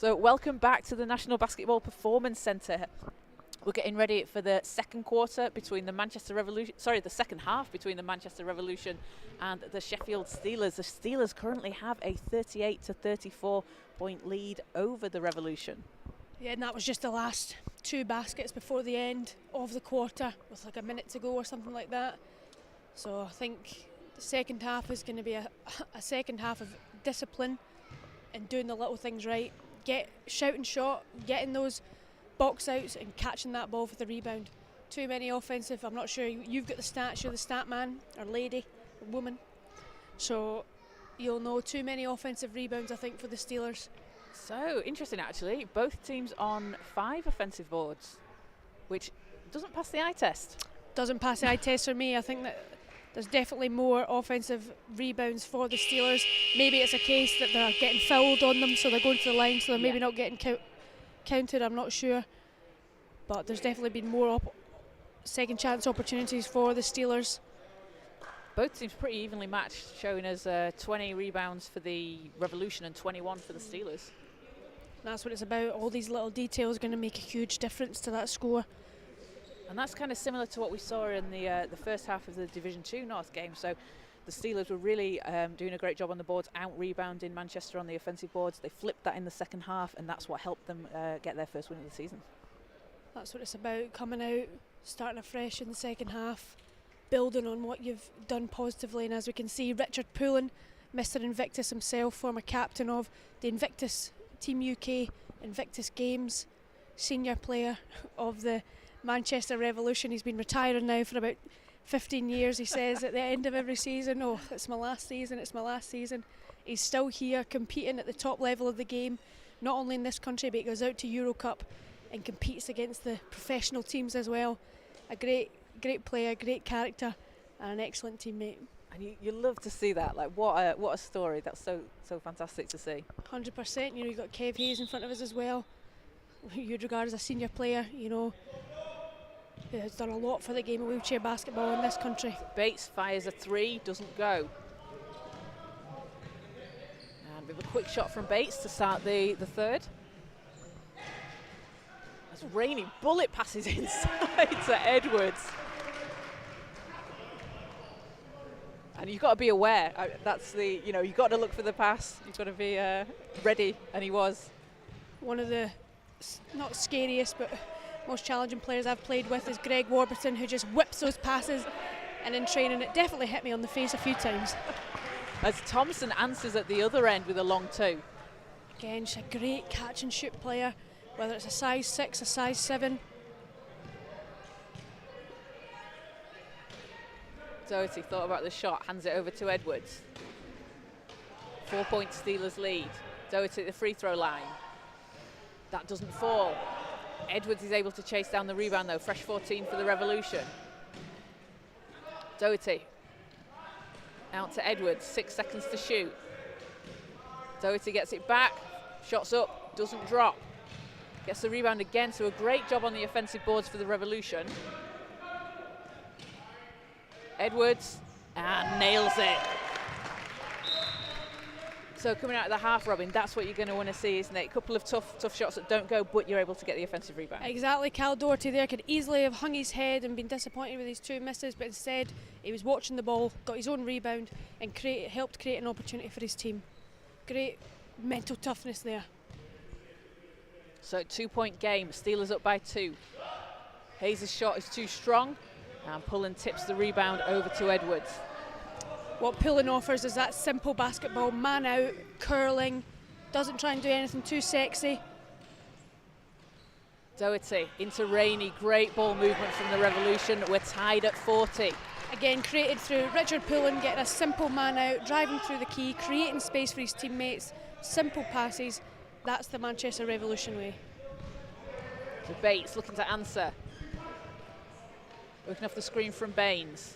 So welcome back to the National Basketball Performance Centre. We're getting ready for the second quarter between the the second half between the Manchester Revolution and the Sheffield Steelers. The Steelers currently have a 38 to 34 point lead over the Revolution. Yeah, and that was just the last 2 baskets before the end of the quarter, with like a minute to go or something like that. So I think the second half is going to be a second half of discipline and doing the little things right. Shouting shot, getting those box outs and catching that ball for the rebound. Too many offensive. I'm not sure you've got the stats. You're the stat man or lady or woman, so you'll know too many offensive rebounds, I think, for the Steelers. So interesting, actually. Both teams on 5 offensive boards, which doesn't pass the eye test. Doesn't pass the eye test for me. I think that there's definitely more offensive rebounds for the Steelers. Maybe it's a case that they're getting fouled on them, so they're going to the line, so they're maybe not getting counted. I'm not sure, but there's definitely been more second chance opportunities for the Steelers. Both teams pretty evenly matched, showing us 20 rebounds for the Revolution and 21 for the Steelers. That's what it's about. All these little details are going to make a huge difference to that score. And that's kind of similar to what we saw in the first half of the Division 2 North game. So the Steelers were really doing a great job on the boards, out-rebounding Manchester on the offensive boards. They flipped that in the second half, and that's what helped them get their first win of the season. That's what it's about, coming out, starting afresh in the second half, building on what you've done positively. And as we can see, Richard Poulin, Mr. Invictus himself, former captain of the Invictus Team UK, Invictus Games, senior player of the Manchester Revolution. He's been retiring now for about 15 years, he says at the end of every season. Oh, it's my last season, it's my last season. He's still here competing at the top level of the game, not only in this country, but he goes out to Euro Cup and competes against the professional teams as well. A great player, great character, and an excellent teammate. And you love to see that. Like, what a story. That's so fantastic to see. 100%. You know, you've got Kev Hayes in front of us as well, who you'd regard as a senior player, you know, who has done a lot for the game of wheelchair basketball in this country. Bates fires a 3, doesn't go. And we have a quick shot from Bates to start the third. As Rainey bullet passes inside to Edwards. And you've got to be aware. You've got to look for the pass. You've got to be ready, and he was. One of the not scariest, but most challenging players I've played with is Greg Warburton, who just whips those passes, and in training it definitely hit me on the face a few times. As Thompson answers at the other end with a long 2. Again, she's a great catch and shoot player, whether it's a size 6, a size 7. Doherty thought about the shot, hands it over to Edwards. 4-point Steelers lead. Doherty at the free throw line. That doesn't fall. Edwards is able to chase down the rebound though. Fresh 14 for the Revolution. Doherty out to Edwards, 6 seconds to shoot. Doherty gets it back, shots up, doesn't drop. Gets the rebound again, so a great job on the offensive boards for the Revolution. Edwards, and nails it. So coming out of the half, Robin, that's what you're going to want to see, isn't it? A couple of tough shots that don't go, but you're able to get the offensive rebound. Exactly. Cal Doherty there could easily have hung his head and been disappointed with his 2 misses, but instead he was watching the ball, got his own rebound, and helped create an opportunity for his team. Great mental toughness there. So 2-point game, Steelers up by 2. Hayes' shot is too strong, and Pullen tips the rebound over to Edwards. What Pullen offers is that simple basketball, man out, curling, doesn't try and do anything too sexy. Doherty into Rainey, great ball movement from the Revolution. We're tied at 40. Again, created through Richard Pullen, getting a simple man out, driving through the key, creating space for his teammates, simple passes. That's the Manchester Revolution way. So Bates looking to answer. Working off the screen from Baines.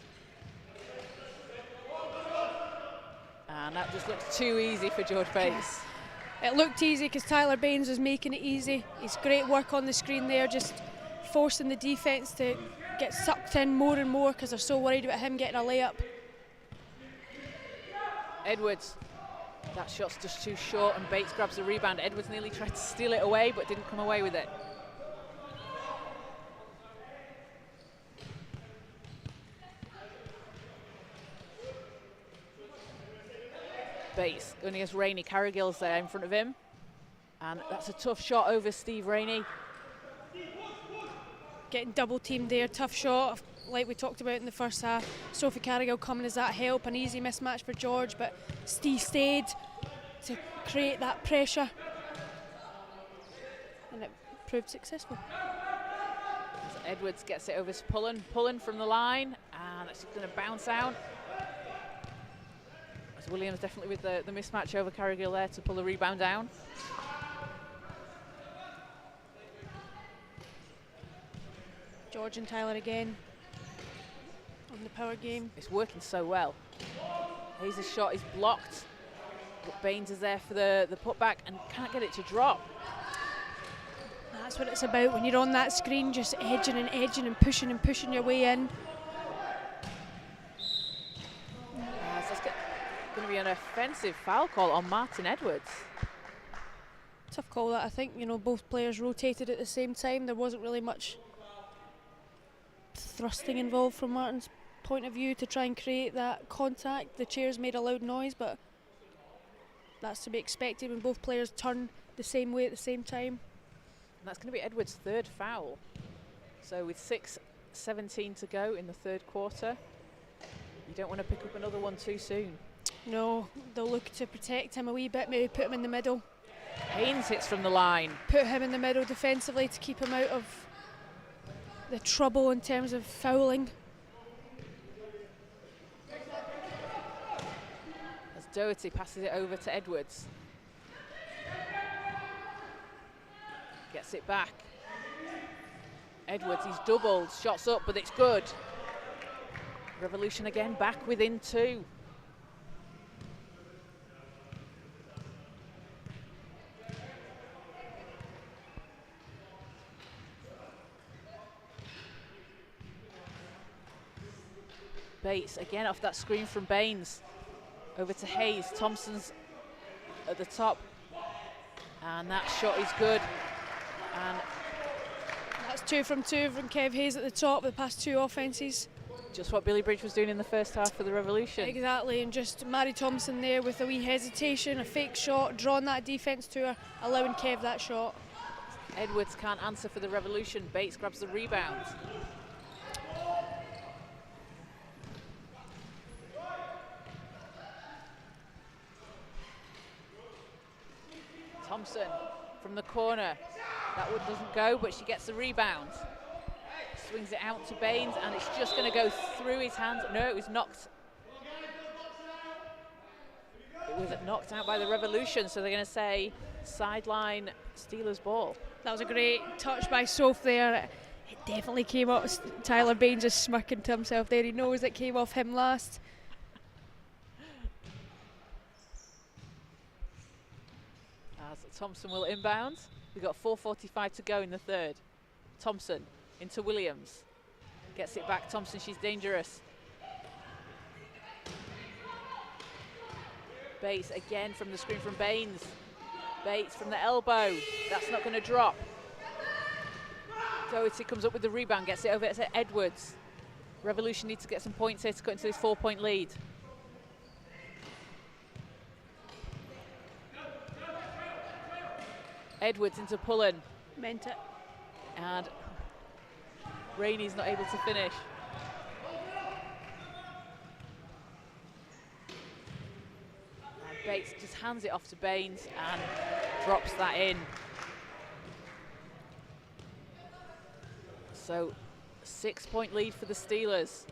And that just looked too easy for George Bates. It looked easy because Tyler Baines was making it easy. His great work on the screen there, just forcing the defence to get sucked in more and more because they're so worried about him getting a layup. Edwards That shot's just too short, and Bates grabs the rebound. Edwards nearly tried to steal it away, but didn't come away with it. Bates going against Rainey. Carragill's there in front of him. And that's a tough shot over Steve Rainey. Getting double teamed there, tough shot, like we talked about in the first half. Sophie Carrigill coming as that help, an easy mismatch for George, but Steve stayed to create that pressure. And it proved successful. As Edwards gets it over to Pullen. Pullen from the line, and that's going to bounce out. As Williams definitely with the mismatch over Carrigill there to pull the rebound down. George and Tyler again on the power game. It's working so well. Hayes' shot is blocked, but Baines is there for the putback and can't get it to drop. That's what it's about when you're on that screen, just edging and pushing your way in. So that's going to be an offensive foul call on Martin Edwards. Tough call that, I think. You know, both players rotated at the same time. There wasn't really much thrusting involved from Martin's point of view to try and create that contact. The chairs made a loud noise, but that's to be expected when both players turn the same way at the same time. And that's going to be Edwards' third foul. So with 6:17 to go in the third quarter, you don't want to pick up another one too soon. No, they'll look to protect him a wee bit, maybe put him in the middle. Haynes hits from the line. Put him in the middle defensively to keep him out of the trouble in terms of fouling. As Doherty passes it over to Edwards. Gets it back. Edwards, he's doubled, shots up, but it's good. Revolution again, back within 2. Bates again off that screen from Baines. Over to Hayes. Thompson's at the top. And that shot is good. And that's 2 from 2 from Kev Hayes at the top, the past 2 offences. just what Billy Bridge was doing in the first half for the Revolution. Exactly, and just Mary Thompson there with a wee hesitation, a fake shot, drawing that defence to her, allowing Kev that shot. Edwards can't answer for the Revolution. Bates grabs the rebound. Thompson from the corner. That one doesn't go, but she gets the rebound. Swings it out to Baines, and it's just going to go through his hands. No, it was knocked. It was knocked out by the Revolution, so they're going to say sideline Steelers ball. That was a great touch by Soph there. It definitely came up. Tyler Baines is smirking to himself there. He knows it came off him last. As Thompson will inbound. We've got 4:45 to go in the third. Thompson into Williams. Gets it back. Thompson, she's dangerous. Bates again from the screen from Baines. Bates from the elbow. That's not going to drop. Doherty comes up with the rebound, gets it over to Edwards. Revolution needs to get some points here to cut into this 4-point lead. Edwards into Pullen. Meant it. And Rainey's not able to finish. And Bates just hands it off to Baines and drops that in. So 6-point lead for the Steelers.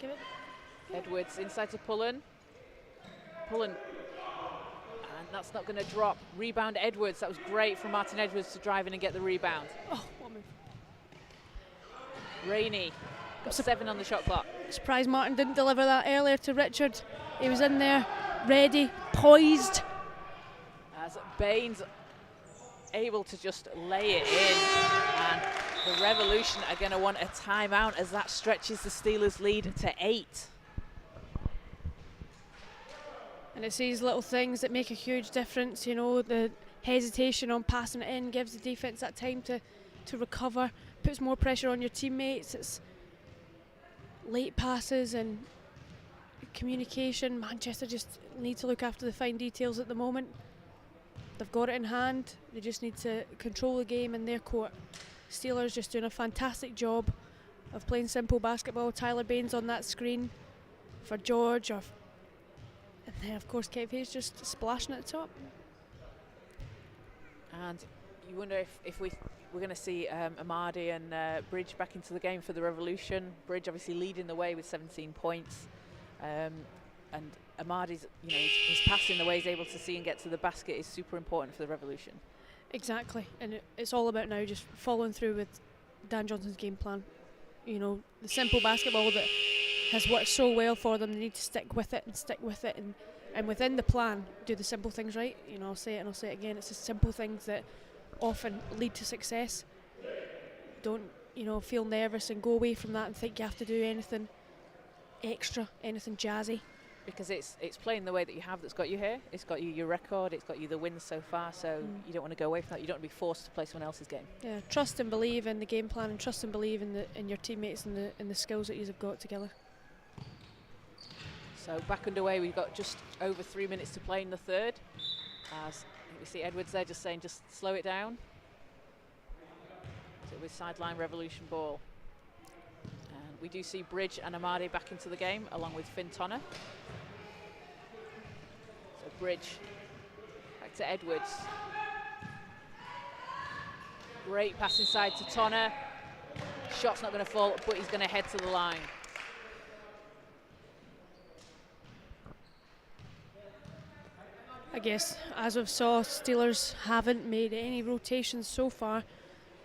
Give it. Edwards inside to Pullen. Pullen. And that's not going to drop. Rebound Edwards. That was great from Martin Edwards to drive in and get the rebound. Oh, what a move. Rainey got 7 on the shot clock. Surprised Martin didn't deliver that earlier to Richard. He was in there, ready, poised. As Baines able to just lay it in. And The Revolution are going to want a timeout as that stretches the Steelers' lead to 8. And it's these little things that make a huge difference, you know, the hesitation on passing it in gives the defence that time to recover, puts more pressure on your teammates. It's late passes and communication. Manchester just need to look after the fine details at the moment. They've got it in hand, they just need to control the game in their court. Steelers just doing a fantastic job of playing simple basketball. Tyler Baines on that screen for George, and then of course Kev Hayes just splashing at the top. And you wonder if we're going to see Amadi and Bridge back into the game for the Revolution. Bridge obviously leading the way with 17 points. And Amadi's, you know, his passing, the way he's able to see and get to the basket is super important for the Revolution. Exactly, and it's all about now just following through with Dan Johnson's game plan. You know, the simple basketball that has worked so well for them, they need to stick with it, and within the plan, do the simple things right. You know, I'll say it and I'll say it again, it's the simple things that often lead to success. Don't, you know, feel nervous and go away from that and think you have to do anything extra, anything jazzy. Because it's playing the way that you have that's got you here. It's got you your record, it's got you the wins so far, so you don't want to go away from that. You don't want to be forced to play someone else's game. Yeah, trust and believe in the game plan, and trust and believe in your teammates and the skills that you've got together. So back underway, we've got just over 3 minutes to play in the third. As we see Edwards there just saying, just slow it down. So with sideline Revolution ball. And we do see Bridge and Amadi back into the game, along with Finn Tonner. So Bridge back to Edwards. Great pass inside to Tonner. Shot's not going to fall, but he's going to head to the line. I guess, as we've saw, Steelers haven't made any rotations so far,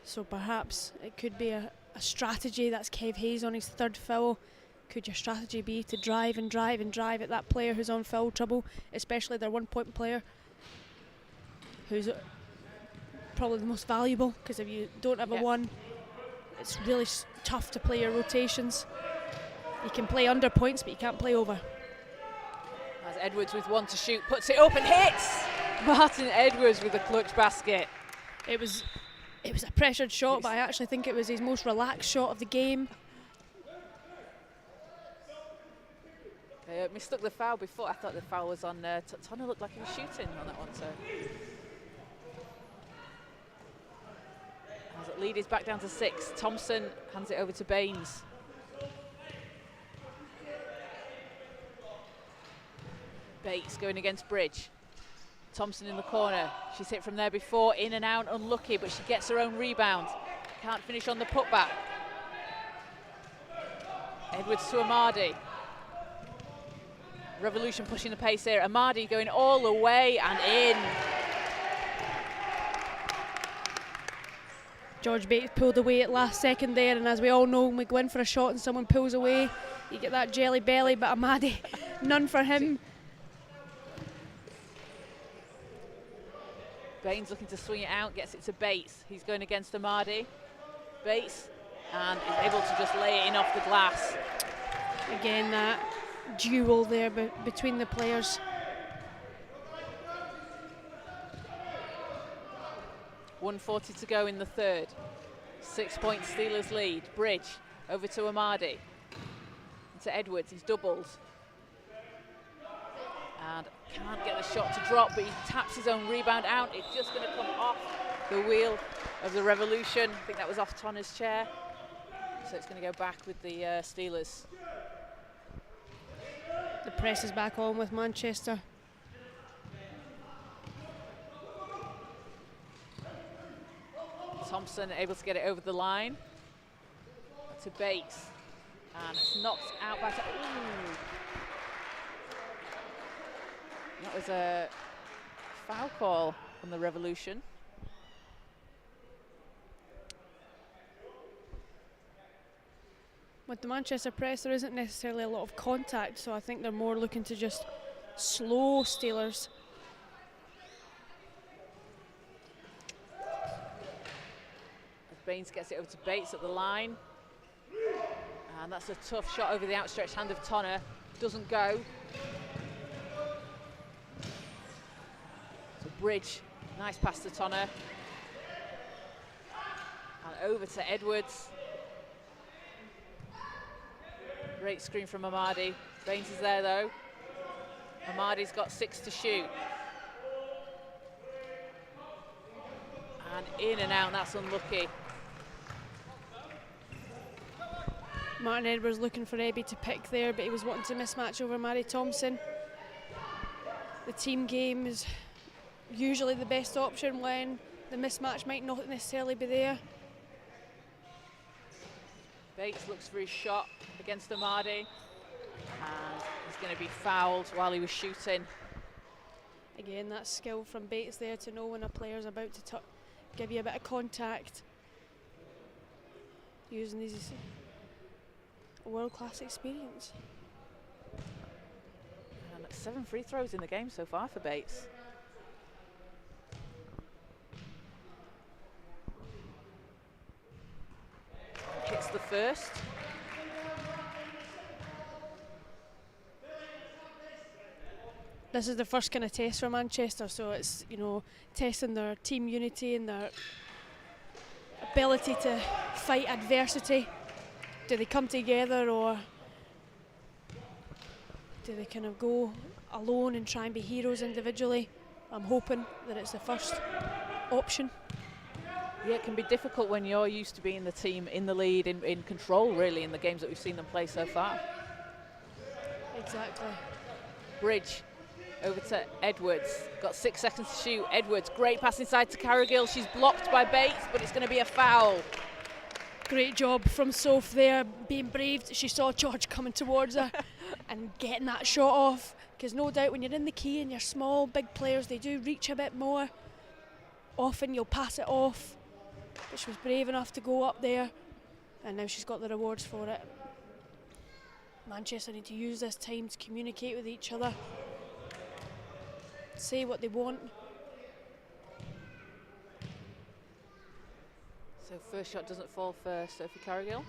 so perhaps it could be a strategy. That's Kev Hayes on his third foul. Could your strategy be to drive and drive and drive at that player who's on foul trouble, especially their one-point player, who's probably the most valuable, because if you don't have a one, it's really tough to play your rotations. You can play under points, but you can't play over. As Edwards with one to shoot, puts it up and hits! Martin Edwards with a clutch basket. It was a pressured shot, but I actually think it was his most relaxed shot of the game. Mistook the foul before. I thought the foul was on Tonner. Looked like he was shooting on that one. So as the lead is back down to 6, Thompson hands it over to Baines. Bates going against Bridge. Thompson in the corner. She's hit from there before, in and out, unlucky, but she gets her own rebound. Can't finish on the putback. Edwards to Amadi. Revolution pushing the pace here. Amadi going all the way and in. George Bates pulled away at last second there, and as we all know, when we go in for a shot and someone pulls away, you get that jelly belly, but Amadi, none for him. Baines looking to swing it out, gets it to Bates. He's going against Amadi. Bates, and is able to just lay it in off the glass. Again, that duel there between the players. .140 to go in the third. 6 point Steelers lead. Bridge over to Amadi. To Edwards, he's doubled. And can't get the shot to drop, but he taps his own rebound out. It's just going to come off the wheel of the Revolution. I think that was off Tonner's chair. So it's going to go back with the Steelers. The press is back on with Manchester. Thompson able to get it over the line to Bates, and it's knocked out by. That was a foul call on the Revolution. With the Manchester press, there isn't necessarily a lot of contact, so I think they're more looking to just slow Steelers. Baines gets it over to Bates at the line. And that's a tough shot over the outstretched hand of Tonner. Doesn't go. So Bridge, nice pass to Tonner. And over to Edwards. Great screen from Amadi. Baines is there though. Amadi's got 6 to shoot. And in and out, that's unlucky. Martin Edwards looking for Ebby to pick there, but he was wanting to mismatch over Mary Thompson. The team game is usually the best option when the mismatch might not necessarily be there. Bates looks for his shot against Amadi, and he's going to be fouled while he was shooting. Again, that skill from Bates there to know when a player's about to give you a bit of contact. Using these world-class experience. And 7 free throws in the game so far for Bates. Hits the first. This is the first kind of test for Manchester, so it's, you know, testing their team unity and their ability to fight adversity. Do they come together, or do they kind of go alone and try and be heroes individually? I'm hoping that it's the first option. Yeah, it can be difficult when you're used to being the team in the lead, in control really, in the games that we've seen them play so far. Exactly. Bridge over to Edwards. Got 6 seconds to shoot. Edwards, great pass inside to Carrigill. She's blocked by Bates, but it's going to be a foul. Great job from Soph there, being brave. She saw George coming towards her and getting that shot off. Because no doubt when you're in the key and you're small, big players, they do reach a bit more. Often you'll pass it off. But she was brave enough to go up there, and now she's got the rewards for it. Manchester need to use this time to communicate with each other, say what they want. So first shot doesn't fall for Sophie Carrigill.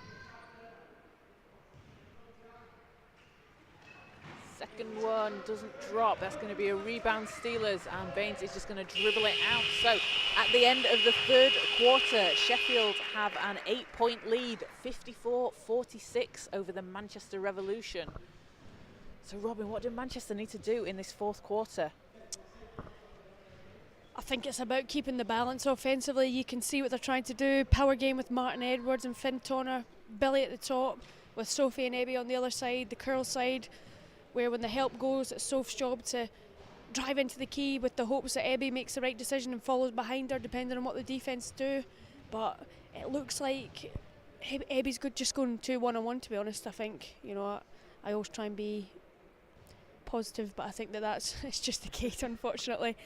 Second one doesn't drop. That's going to be a rebound Steelers, and Baines is just going to dribble it out. So at the end of the third quarter, Sheffield have an 8-point lead, 54-46 over the Manchester Revolution. So Robin, what do Manchester need to do in this fourth quarter? I think it's about keeping the balance offensively. You can see what they're trying to do. Power game with Martin Edwards and Finn Tonner. Billy at the top with Sophie and Ebby on the other side, the curl side, where when the help goes, it's Soph's job to drive into the key with the hopes that Ebby makes the right decision and follows behind her, depending on what the defence do. But it looks like Ebby's just going 2 1-on-1, to be honest. I think, you know, I always try and be positive, but I think that's it's just the case, unfortunately.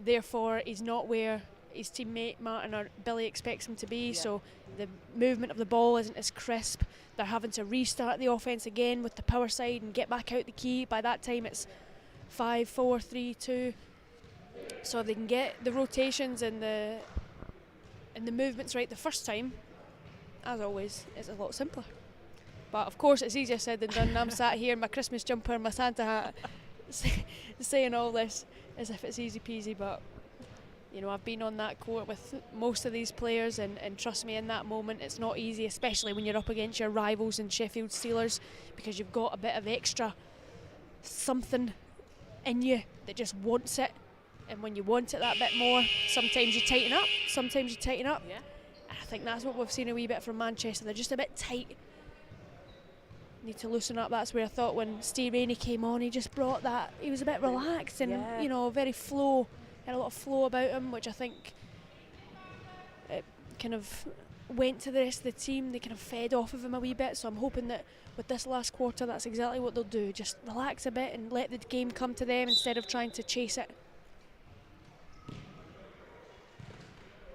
Therefore, he's not where his teammate Martin or Billy expects him to be, so the movement of the ball isn't as crisp. They're having to restart the offense again with the power side and get back out the key. By that time it's 5, 4, 3, 2, so they can get the rotations and the movements right the first time. As always, it's a lot simpler, but of course it's easier said than done. I'm sat here in my Christmas jumper and my Santa hat saying all this as if it's easy peasy, but you know, I've been on that court with most of these players, and trust me, in that moment it's not easy, especially when you're up against your rivals in Sheffield Steelers, because you've got a bit of extra something in you that just wants it, and when you want it that bit more, sometimes you tighten up, Yeah. and I think that's what we've seen a wee bit from Manchester. They're just a bit tight, need to loosen up. That's where I thought when Steve Rainey came on, he just brought that, he was a bit relaxed and you know, very flow. Had a lot of flow about him, which I think it kind of went to the rest of the team. They kind of fed off of him a wee bit, so I'm hoping that with this last quarter that's exactly what they'll do. Just relax a bit and let the game come to them instead of trying to chase it.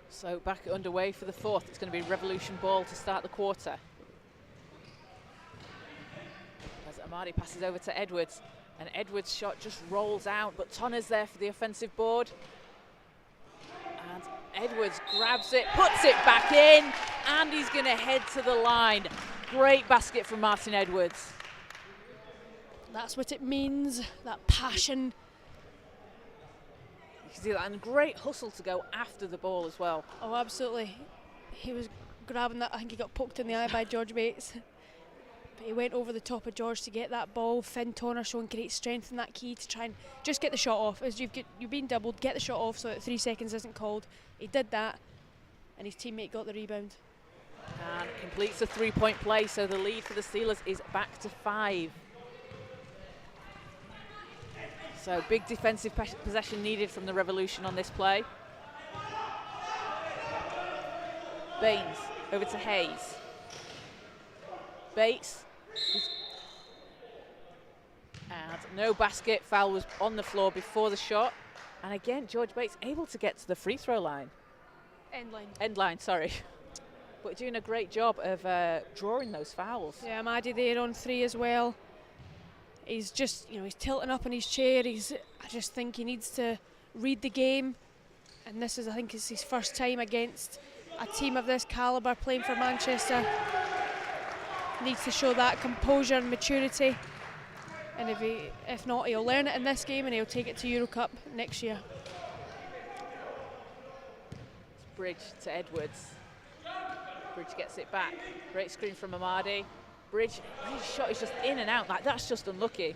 So back underway for the fourth. It's going to be Revolution ball to start the quarter. As Amadi passes over to Edwards. And Edwards' shot just rolls out, but Tonner's there for the offensive board. And Edwards grabs it, puts it back in, and he's going to head to the line. Great basket from Martin Edwards. That's what it means, that passion. You can see that, and great hustle to go after the ball as well. Oh, absolutely. He was grabbing that. I think he got poked in the eye by George Bates. But he went over the top of George to get that ball. Finn Tonner showing great strength in that key to try and just get the shot off. As you've been doubled, get the shot off so that 3 seconds isn't called. He did that, and his teammate got the rebound. And completes a 3-point play, so the lead for the Steelers is back to 5. So big defensive possession needed from the Revolution on this play. Baines over to Hayes. Bates. And no basket. Foul was on the floor before the shot. And again, George Bates able to get to the free throw line. End line, sorry. But doing a great job of drawing those fouls. Yeah, Maddie there on 3 as well. He's just, he's tilting up in his chair. I just think he needs to read the game. And this is, I think, it's his first time against a team of this calibre playing for Manchester. Needs to show that composure and maturity. And if not, he'll learn it in this game and he'll take it to Euro Cup next year. Bridge to Edwards. Bridge gets it back. Great screen from Amadi. Bridge, his shot is just in and out. That's just unlucky.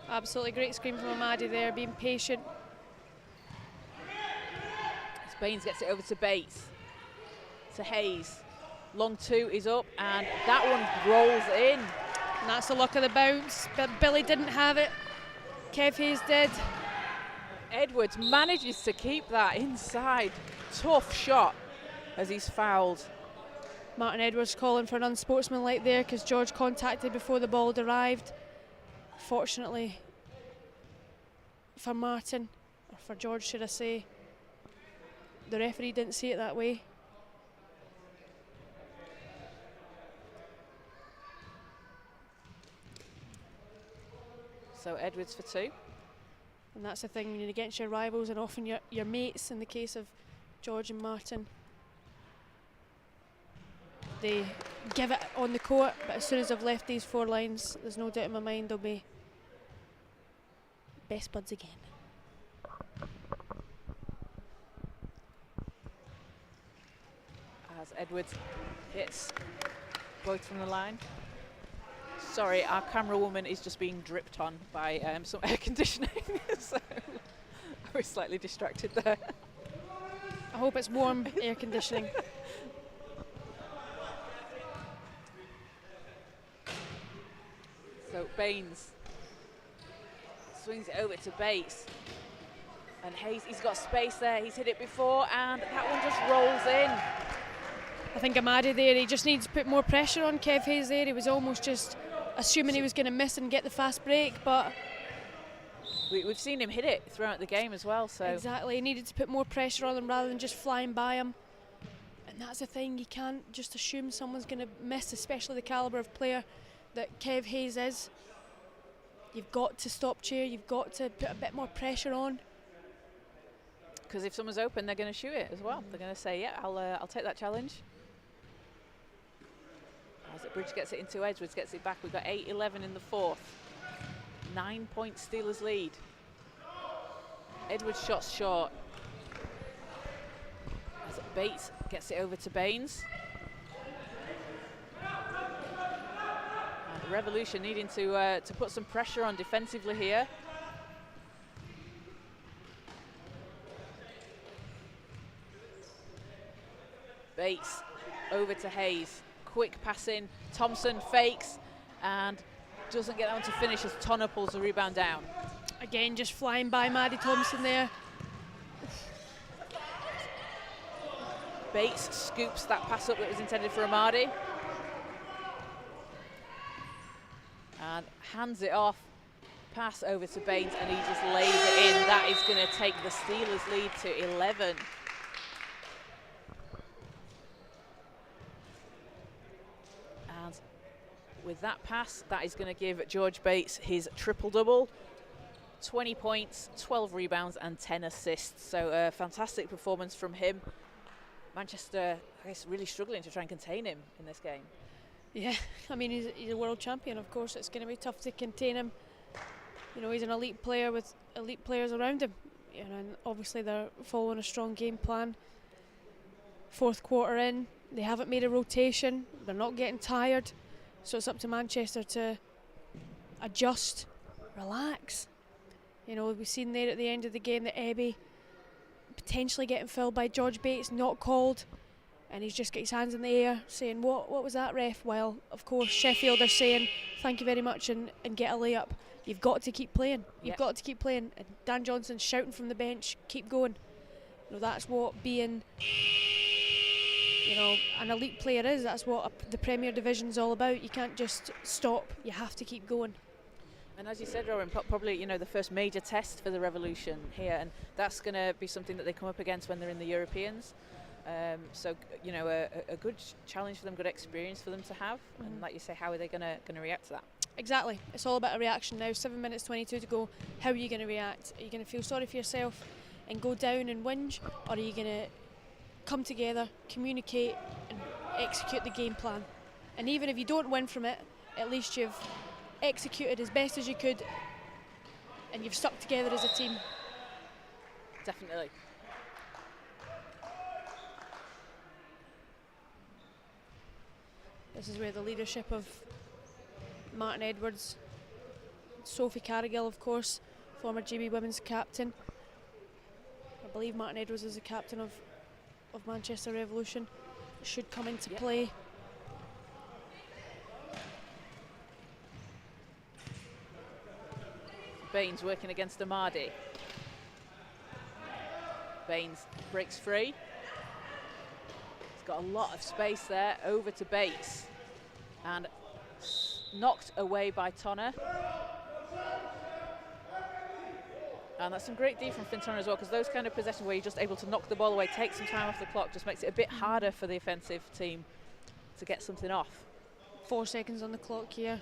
Absolutely great screen from Amadi there, being patient. As Baines gets it over to Bates. To Hayes. Long 2 is up, and that one rolls in. And that's the luck of the bounce, but Billy didn't have it. Kev Hayes did. Edwards manages to keep that inside. Tough shot as he's fouled. Martin Edwards calling for an unsportsmanlike there because George contacted before the ball had arrived. Fortunately for Martin, or for George should I say, the referee didn't see it that way. So Edwards for 2. And that's the thing when you're against your rivals and often your mates, in the case of George and Martin. They give it on the court, but as soon as I've left these 4 lines, there's no doubt in my mind they'll be best buds again. As Edwards hits both from the line. Sorry, our camera woman is just being dripped on by some air conditioning, so I was slightly distracted there. I hope it's warm air conditioning. So Baines swings it over to Bates. And Hayes, he's got space there, he's hit it before, and that one just rolls in. I think Amadi there, he just needs to put more pressure on Kev Hayes there. He was almost just assuming he was going to miss and get the fast break, but we've seen him hit it throughout the game as well. So exactly, he needed to put more pressure on him rather than just flying by him. And that's the thing, you can't just assume someone's going to miss, especially the calibre of player that Kev Hayes is. You've got to stop chair, you've got to put a bit more pressure on. Because if someone's open, they're going to shoot it as well. They're going to say, yeah, I'll take that challenge. As Bridge gets it into Edwards, gets it back. We've got 8-11 in the 4th. 9-point Steelers lead. Edwards shot's short. As Bates gets it over to Baines. And Revolution needing to put some pressure on defensively here. Bates over to Hayes. Quick pass in. Thompson fakes and doesn't get on to finish as Tonner pulls the rebound down. Again, just flying by Maddie Thompson there. Bates scoops that pass up that was intended for Amadi. And hands it off. Pass over to Baines and he just lays it in. That is going to take the Steelers lead to 11. And with that pass, that is going to give George Bates his triple-double. 20 points, 12 rebounds and 10 assists. So a fantastic performance from him. Manchester, I guess, really struggling to try and contain him in this game. Yeah, I mean, he's a world champion. Of course, it's going to be tough to contain him. You know, he's an elite player with elite players around him. You know, and obviously they're following a strong game plan. Fourth quarter in, they haven't made a rotation. They're not getting tired. So it's up to Manchester to adjust, relax. You know, we've seen there at the end of the game that Ebby potentially getting fouled by George Bates, not called, and he's just got his hands in the air saying, what was that, ref? While of course Sheffield are saying thank you very much and get a layup. You've got to keep playing. You've got to keep playing. And Dan Johnson's shouting from the bench, keep going. You know, that's what being, you know, an elite player is. That's what the Premier Division's all about. You can't just stop. You have to keep going. And as you said, Rowan, probably, you know, the first major test for the Revolution here, and that's going to be something that they come up against when they're in the Europeans. So, you know, a good challenge for them, good experience for them to have. And like you say, how are they going to react to that? Exactly. It's all about a reaction now. 7 minutes 22 to go. How are you going to react? Are you going to feel sorry for yourself and go down and whinge, or are you going to come together, communicate, and execute the game plan? And even if you don't win from it, at least you've executed as best as you could, and you've stuck together as a team. Definitely. This is where the leadership of Martin Edwards, Sophie Carrigill, of course, former GB women's captain. I believe Martin Edwards is the captain of Manchester Revolution. Should come into play. Baines working against Amadi. Baines breaks free. He's got a lot of space there, over to Bates. And knocked away by Tonner. And that's some great D from Finn Tonner as well, because those kind of possessions where you're just able to knock the ball away, take some time off the clock, just makes it a bit harder for the offensive team to get something off. 4 seconds on the clock here.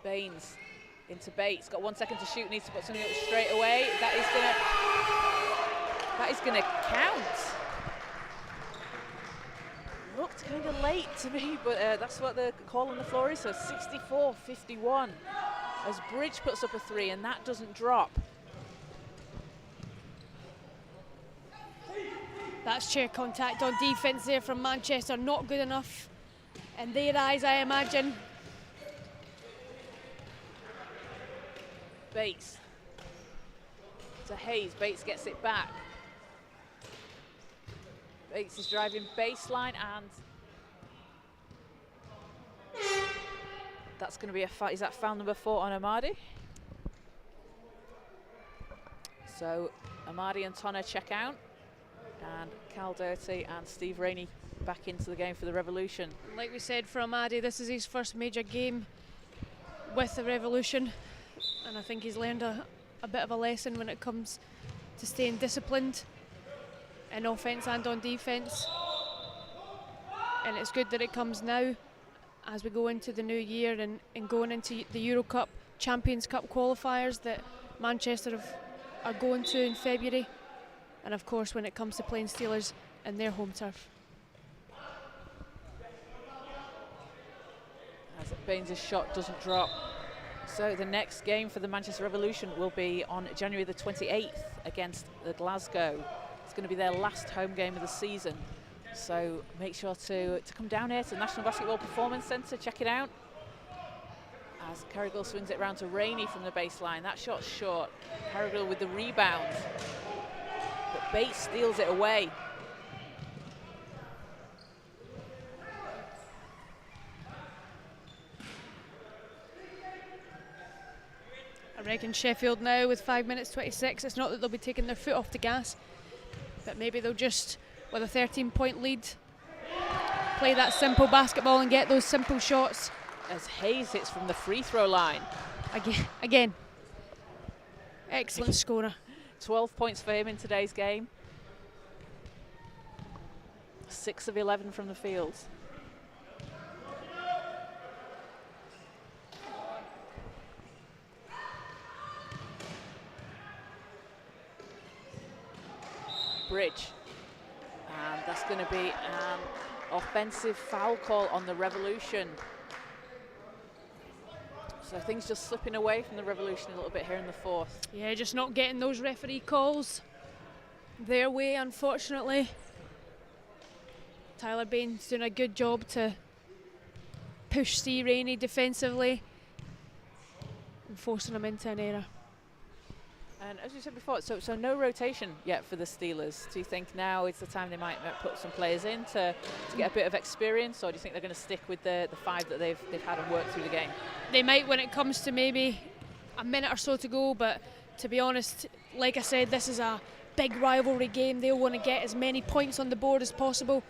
Baines into Bates, got 1 second to shoot, needs to put something up straight away. That is gonna count. Looked kind of late to me, but that's what the call on the floor is. So 64-51 as Bridge puts up a 3, and that doesn't drop. That's chair contact on defence there from Manchester, not good enough in their eyes, I imagine. Bates to Hayes. Bates gets it back. Bates is driving baseline, and that's going to be a foul. Is that foul number 4 on Amadi? So Amadi and Tonner check out, and Cal Dirty and Steve Rainey back into the game for the Revolution. Like we said, for Amadi, this is his first major game with the Revolution, and I think he's learned a bit of a lesson when it comes to staying disciplined in offence and on defence. And it's good that it comes now as we go into the new year and going into the Euro Cup, Champions Cup qualifiers that Manchester are going to in February, and of course when it comes to playing Steelers in their home turf. As Baines' shot doesn't drop. So the next game for the Manchester Revolution will be on January the 28th against the Glasgow. It's going to be their last home game of the season. So make sure to come down here to the National Basketball Performance Centre, check it out. As Carrigill swings it round to Rainey from the baseline. That shot's short. Carrigill with the rebound. But Bates steals it away. I reckon Sheffield now with 5 minutes 26, it's not that they'll be taking their foot off the gas, but maybe they'll just, with a 13-point lead, play that simple basketball and get those simple shots. As Hayes hits from the free throw line. Again. Excellent scorer. 12 points for him in today's game. 6 of 11 from the field. bridge. And that's going to be an offensive foul call on the Revolution. So things just slipping away from the Revolution a little bit here in the fourth. Yeah, just not getting those referee calls their way, unfortunately. Tyler Baines doing a good job to push C. Rainey defensively and forcing him into an error. And as you said before, so no rotation yet for the Steelers. Do you think now is the time they might put some players in to get a bit of experience, or do you think they're going to stick with the five that they've had and work through the game? They might when it comes to maybe a minute or so to go, but to be honest, like I said, this is a big rivalry game. They'll want to get as many points on the board as possible,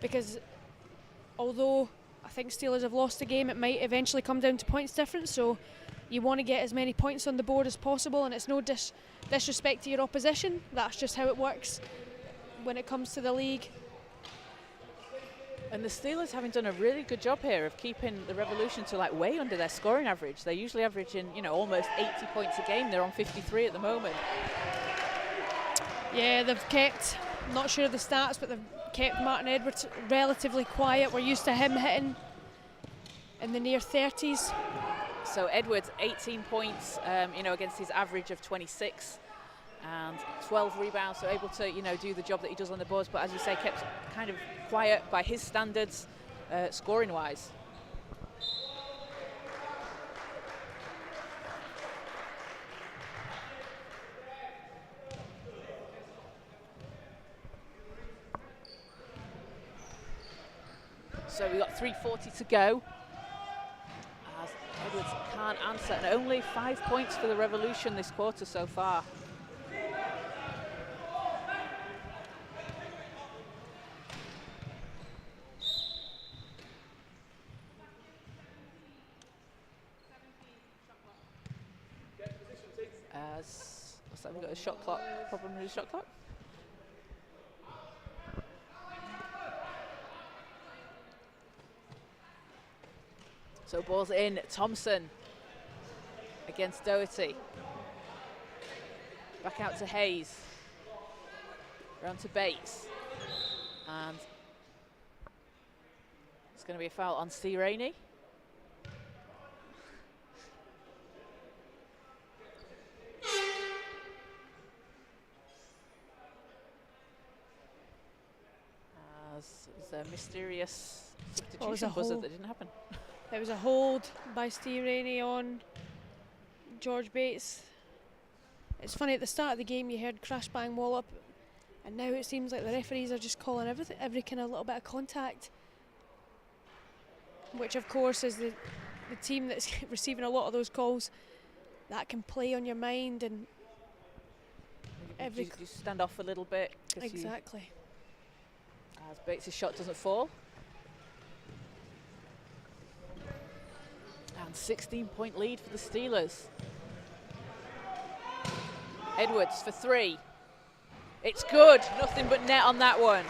because although I think Steelers have lost the game, it might eventually come down to points difference, so you want to get as many points on the board as possible, and it's no disrespect to your opposition. That's just how it works when it comes to the league. And the Steelers having done a really good job here of keeping the Revolution to like way under their scoring average. They're usually averaging, you know, almost 80 points a game. They're on 53 at the moment. Yeah, they've kept, I'm not sure of the stats, but they've kept Martin Edwards relatively quiet. We're used to him hitting in the near 30s. So Edwards, 18 points, you know, against his average of 26, and 12 rebounds, so able to, you know, do the job that he does on the boards. But as you say, kept kind of quiet by his standards, scoring-wise. So we've got 3:40 to go. As Edwards can't answer, and only 5 points for the Revolution this quarter so far. As what's that? We've got a shot clock problem with the shot clock. So ball's in. Thompson against Doherty. Back out to Hayes. Round to Bates. And it's going to be a foul on C. Rainey. As there's a mysterious substitution buzzer that didn't happen. It was a hold by Steve Rainey on George Bates. It's funny, at the start of the game you heard crash bang wallop, and now it seems like the referees are just calling every kind of little bit of contact, which of course is the team that's receiving a lot of those calls. That can play on your mind, and you stand off a little bit. Exactly. As Bates' shot doesn't fall. And 16-point lead for the Steelers. Edwards for three. It's good. Nothing but net on that one.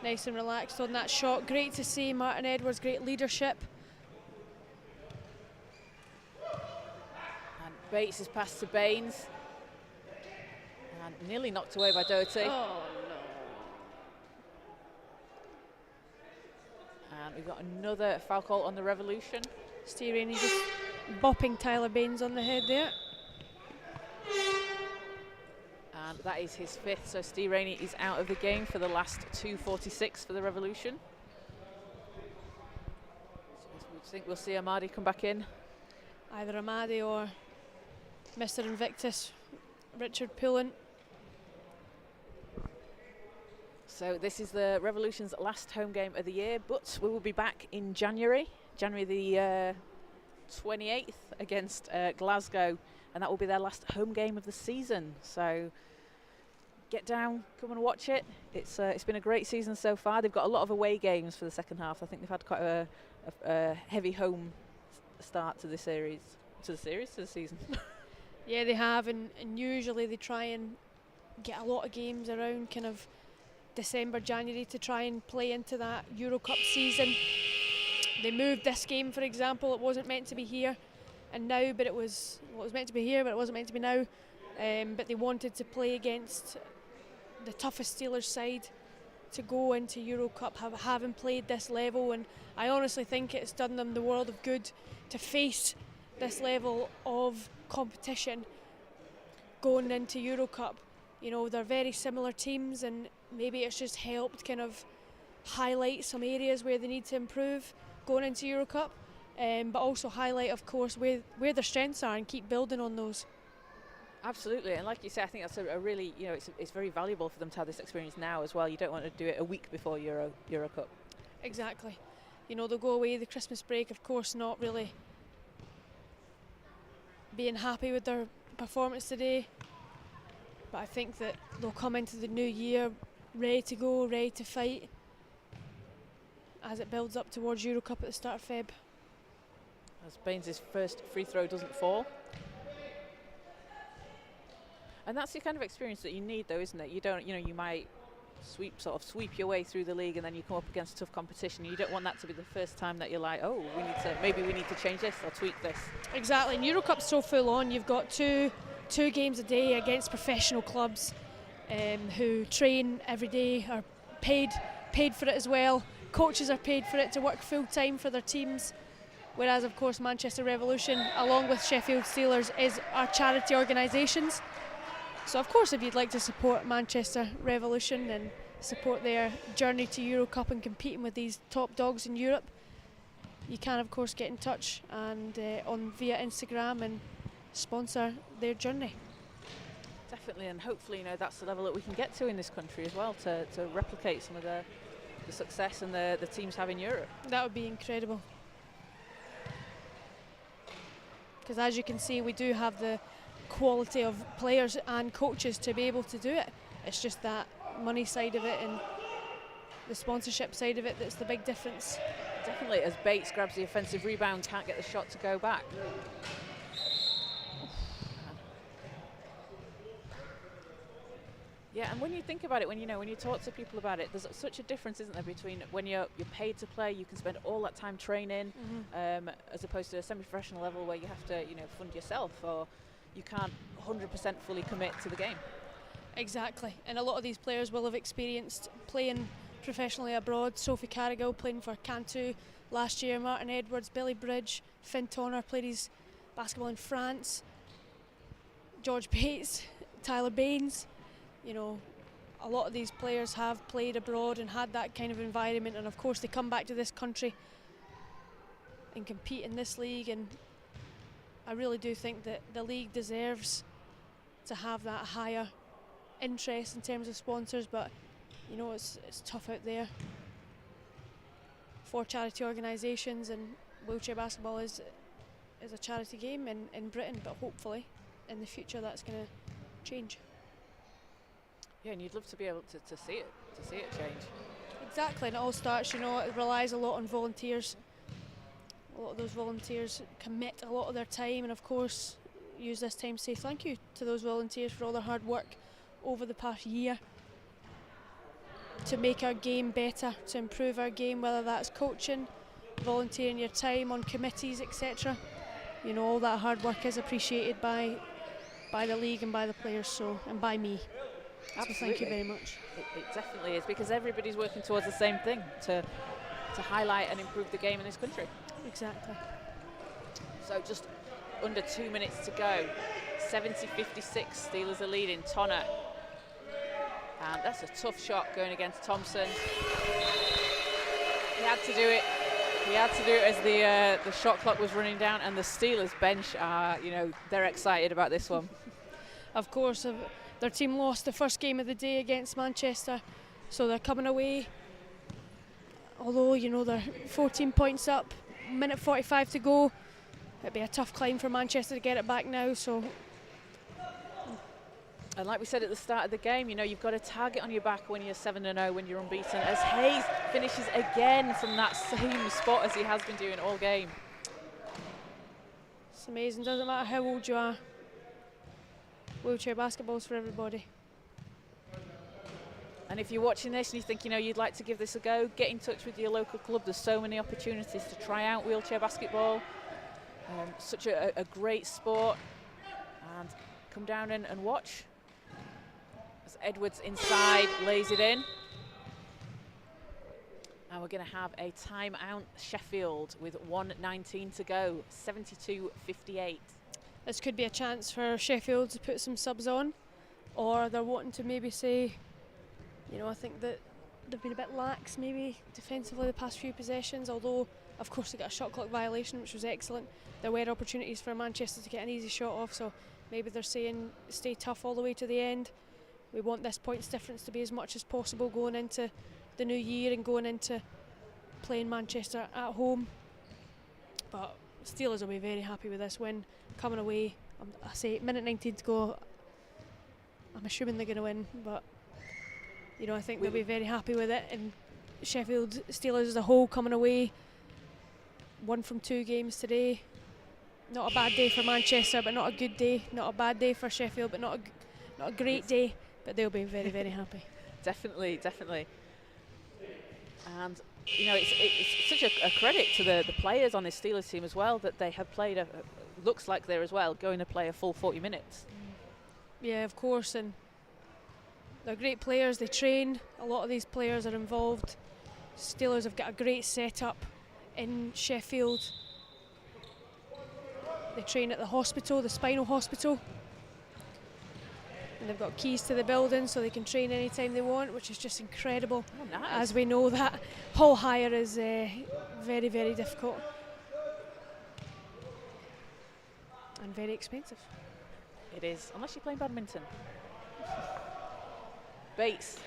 Nice and relaxed on that shot. Great to see Martin Edwards, great leadership. And Bates is passed to Baines. And nearly knocked away by Doherty. Oh, no. And we've got another foul call on the Revolution. Steve Rainey just bopping Tyler Baines on the head there. And that is his fifth, so Steve Rainey is out of the game for the last 2:46 for the Revolution. So we think we'll see Amadi come back in. Either Amadi or Mr. Invictus, Richard Pullen. So this is the Revolution's last home game of the year, but we will be back in January the 28th against Glasgow, and that will be their last home game of the season. So get down, come and watch it. It's been a great season so far. They've got a lot of away games for the second half. I think they've had quite a heavy home start to the season. Yeah, they have, and usually they try and get a lot of games around kind of December, January to try and play into that Euro Cup season. They moved this game, for example. It wasn't meant to be here and now, but it was meant to be here, but it wasn't meant to be now. but they wanted to play against the toughest Steelers side to go into Euro Cup, having played this level, and I honestly think it's done them the world of good to face this level of competition going into Euro Cup. You know, they're very similar teams, and maybe it's just helped kind of highlight some areas where they need to improve going into Euro Cup, but also highlight, of course, where their strengths are and keep building on those. Absolutely, and like you say, I think that's a really, you know, it's very valuable for them to have this experience now as well. You don't want to do it a week before Euro Cup. Exactly. You know, they'll go away the Christmas break, of course, not really being happy with their performance today, but I think that they'll come into the new year ready to go, ready to fight as it builds up towards Euro Cup at the start of Feb. As Baines' first free throw doesn't fall. And that's the kind of experience that you need, though, isn't it? You don't, you know, you might sweep your way through the league, and then you come up against tough competition. You don't want that to be the first time that you're like, oh, maybe we need to change this or tweak this. Exactly, and Euro Cup's so full on. You've got two games a day against professional clubs who train every day, are paid for it as well. Coaches are paid for it to work full time for their teams. Whereas, of course, Manchester Revolution, along with Sheffield Steelers, is our charity organisations. So, of course, if you'd like to support Manchester Revolution and support their journey to Euro Cup and competing with these top dogs in Europe, you can, of course, get in touch and via Instagram and sponsor their journey. Definitely, and hopefully, you know, that's the level that we can get to in this country as well, to replicate some of the success and the teams have in Europe. That would be incredible. Because as you can see, we do have the quality of players and coaches to be able to do it. It's just that money side of it and the sponsorship side of it that's the big difference. Definitely, as Bates grabs the offensive rebound, can't get the shot to go back. Yeah, and when you think about it, when you talk to people about it, there's such a difference, isn't there, between when you're paid to play, you can spend all that time training, as opposed to a semi-professional level where you have to, fund yourself, or you can't 100% fully commit to the game. Exactly, and a lot of these players will have experienced playing professionally abroad. Sophie Carrigal playing for Cantu last year, Martin Edwards, Billy Bridge, Finn Tonner played his basketball in France, George Bates, Tyler Baines. A lot of these players have played abroad and had that kind of environment, and of course they come back to this country and compete in this league, and I really do think that the league deserves to have that higher interest in terms of sponsors, but it's tough out there for charity organisations, and wheelchair basketball is a charity game in Britain, but hopefully in the future that's going to change. Yeah, and you'd love to be able to see it change. Exactly, and it all starts, it relies a lot on volunteers. A lot of those volunteers commit a lot of their time, and of course use this time to say thank you to those volunteers for all their hard work over the past year to make our game better, to improve our game, whether that's coaching, volunteering your time on committees, etc. All that hard work is appreciated by the league and by the players, and by me. Absolutely. So thank you very much. It definitely is, because everybody's working towards the same thing, to highlight and improve the game in this country. Exactly. So just under 2 minutes to go. 70-56, Steelers are leading. Tonner. And that's a tough shot going against Thompson. He had to do it. He had to do it as the shot clock was running down, and the Steelers bench are, they're excited about this one. Of course, their team lost the first game of the day against Manchester, so they're coming away. Although, they're 14 points up, minute 45 to go. It'd be a tough climb for Manchester to get it back now, so. And like we said at the start of the game, you've got a target on your back when you're 7-0, when you're unbeaten, as Hayes finishes again from that same spot as he has been doing all game. It's amazing, doesn't matter how old you are. Wheelchair basketball's for everybody. And if you're watching this and you think, you'd like to give this a go, get in touch with your local club. There's so many opportunities to try out wheelchair basketball. Such a great sport. And come down and watch. As Edwards inside lays it in. And we're going to have a timeout, Sheffield, with 1:19 to go, 72-58. This could be a chance for Sheffield to put some subs on, or they're wanting to maybe say, I think that they've been a bit lax maybe defensively the past few possessions, although of course they got a shot clock violation, which was excellent. There were opportunities for Manchester to get an easy shot off, so maybe they're saying stay tough all the way to the end. We want this points difference to be as much as possible going into the new year and going into playing Manchester at home. But Steelers will be very happy with this win coming away. I say minute 19 to go. I'm assuming they're going to win, but I think they'll be very happy with it. And Sheffield Steelers as a whole coming away, 1 from 2 games today. Not a bad day for Manchester, but not a good day. Not a bad day for Sheffield, but not a great day. But they'll be very, very happy. Definitely. And it's such a credit to the players on this Steelers team as well, that they have played looks like they're as well going to play a full 40 minutes. Yeah, of course, and they're great players. They train. A lot of these players are involved. Steelers have got a great setup in Sheffield. They train at the hospital, the spinal hospital. And they've got keys to the building so they can train anytime they want, which is just incredible. Oh, nice. As we know, that hall hire is very, very difficult and very expensive. It is, unless you're playing badminton. Bates,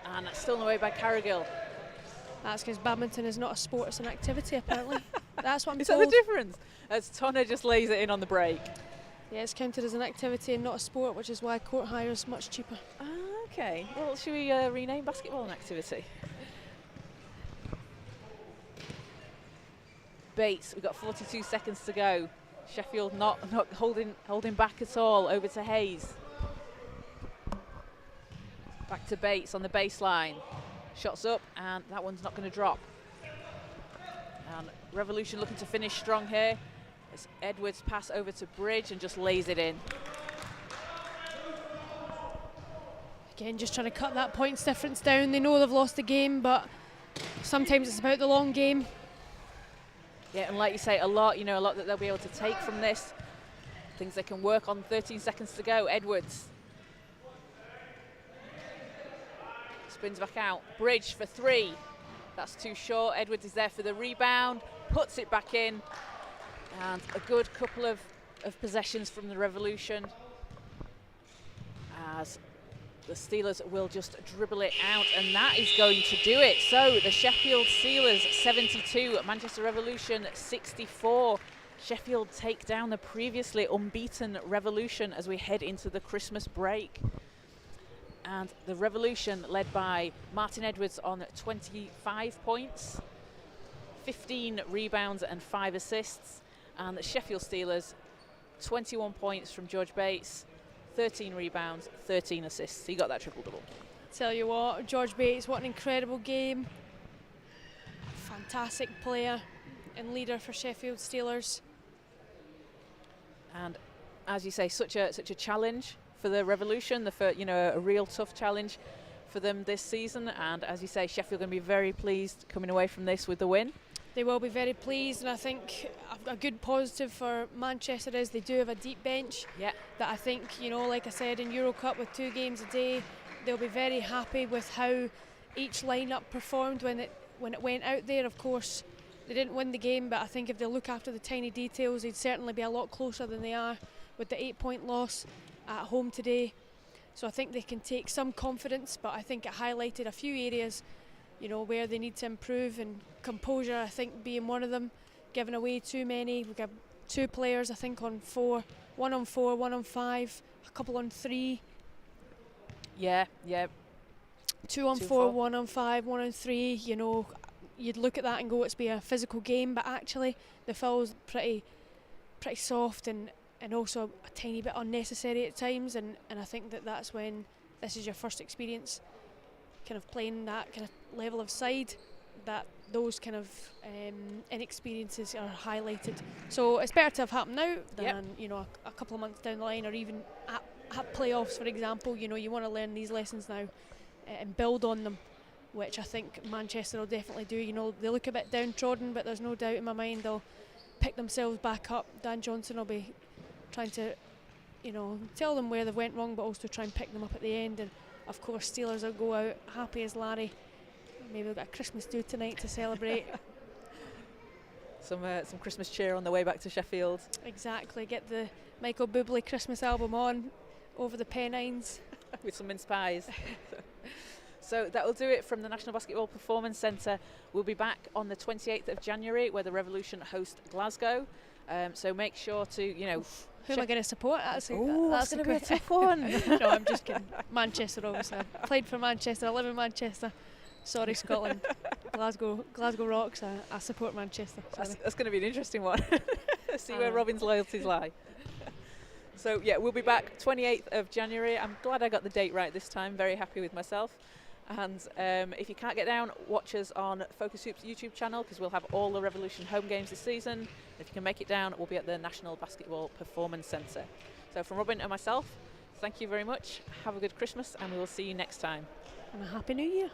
and that's stolen away by Carrigill. That's because badminton is not a sport, it's an activity apparently. That's what I'm Is told. that the difference? As Tonner just lays it in on the break. Yeah, it's counted as an activity and not a sport, which is why court hire is much cheaper. Ah, okay. Well, should we rename basketball an activity? Bates, we've got 42 seconds to go. Sheffield not holding back at all. Over to Hayes. Back to Bates on the baseline. Shots up, and that one's not going to drop. And Revolution looking to finish strong here. It's Edwards pass over to Bridge and just lays it in. Again, just trying to cut that points difference down. They know they've lost the game, but sometimes it's about the long game. Yeah, and like you say, a lot that they'll be able to take from this. Things they can work on. 13 seconds to go. Edwards spins back out. Bridge for 3. That's too short. Edwards is there for the rebound, puts it back in. And a good couple of possessions from the Revolution, as the Steelers will just dribble it out, and that is going to do it. So the Sheffield Steelers 72, Manchester Revolution 64. Sheffield take down the previously unbeaten Revolution as we head into the Christmas break. And the Revolution led by Martin Edwards on 25 points, 15 rebounds and 5 assists. And the Sheffield Steelers, 21 points from George Bates, 13 rebounds, 13 assists. He got that triple-double. Tell you what, George Bates, what an incredible game. Fantastic player and leader for Sheffield Steelers. And as you say, such a challenge for the Revolution, a real tough challenge for them this season. And as you say, Sheffield are going to be very pleased coming away from this with the win. They will be very pleased, and I think a good positive for Manchester is they do have a deep bench. Yeah. That I think, like I said, in Euro Cup with 2 games a day, they'll be very happy with how each lineup performed when it went out there. Of course, they didn't win the game, but I think if they look after the tiny details, they'd certainly be a lot closer than they are with the 8-point loss at home today. So I think they can take some confidence, but I think it highlighted a few areas where they need to improve, and composure, I think, being one of them. Giving away too many. We've got 2 players, I think, on 4. 1 on 4, 1 on 5, a couple on 3. Yeah. 2 on 4, 1 on 5, 1 on 3. You'd look at that and go, it's be a physical game, but actually the foul's pretty soft and also a tiny bit unnecessary at times. And I think that's when this is your first experience kind of playing that kind of level of side, that those kind of inexperiences are highlighted. So it's better to have happened now than a couple of months down the line, or even at playoffs, for example, you know, you want to learn these lessons now and build on them, which I think Manchester will definitely do. You know, they look a bit downtrodden, but there's no doubt in my mind they'll pick themselves back up. Dan Johnson will be trying to, you know, tell them where they've went wrong, but also try and pick them up at the end. And of course, Steelers will go out happy as Larry. Maybe we've got a Christmas do tonight to celebrate. Some Christmas cheer on the way back to Sheffield. Exactly. Get the Michael Bublé Christmas album on over the Pennines. With some mince pies. So that will do it from the National Basketball Performance Centre. We'll be back on the 28th of January where the Revolution host Glasgow. So make sure to, you know... Who am I going to support? That's going to be a tough one. No, I'm just kidding. Manchester, obviously. I played for Manchester. I live in Manchester. Sorry, Scotland. Glasgow rocks. I support Manchester. That's going to be an interesting one. See where Robin's loyalties lie. So yeah, we'll be back 28th of January. I'm glad I got the date right this time. Very happy with myself. And if you can't get down, watch us on Focus Hoops YouTube channel because we'll have all the Revolution home games this season. If you can make it down, we'll be at the National Basketball Performance Centre. So from Robin and myself, thank you very much. Have a good Christmas and we will see you next time. And a Happy New Year.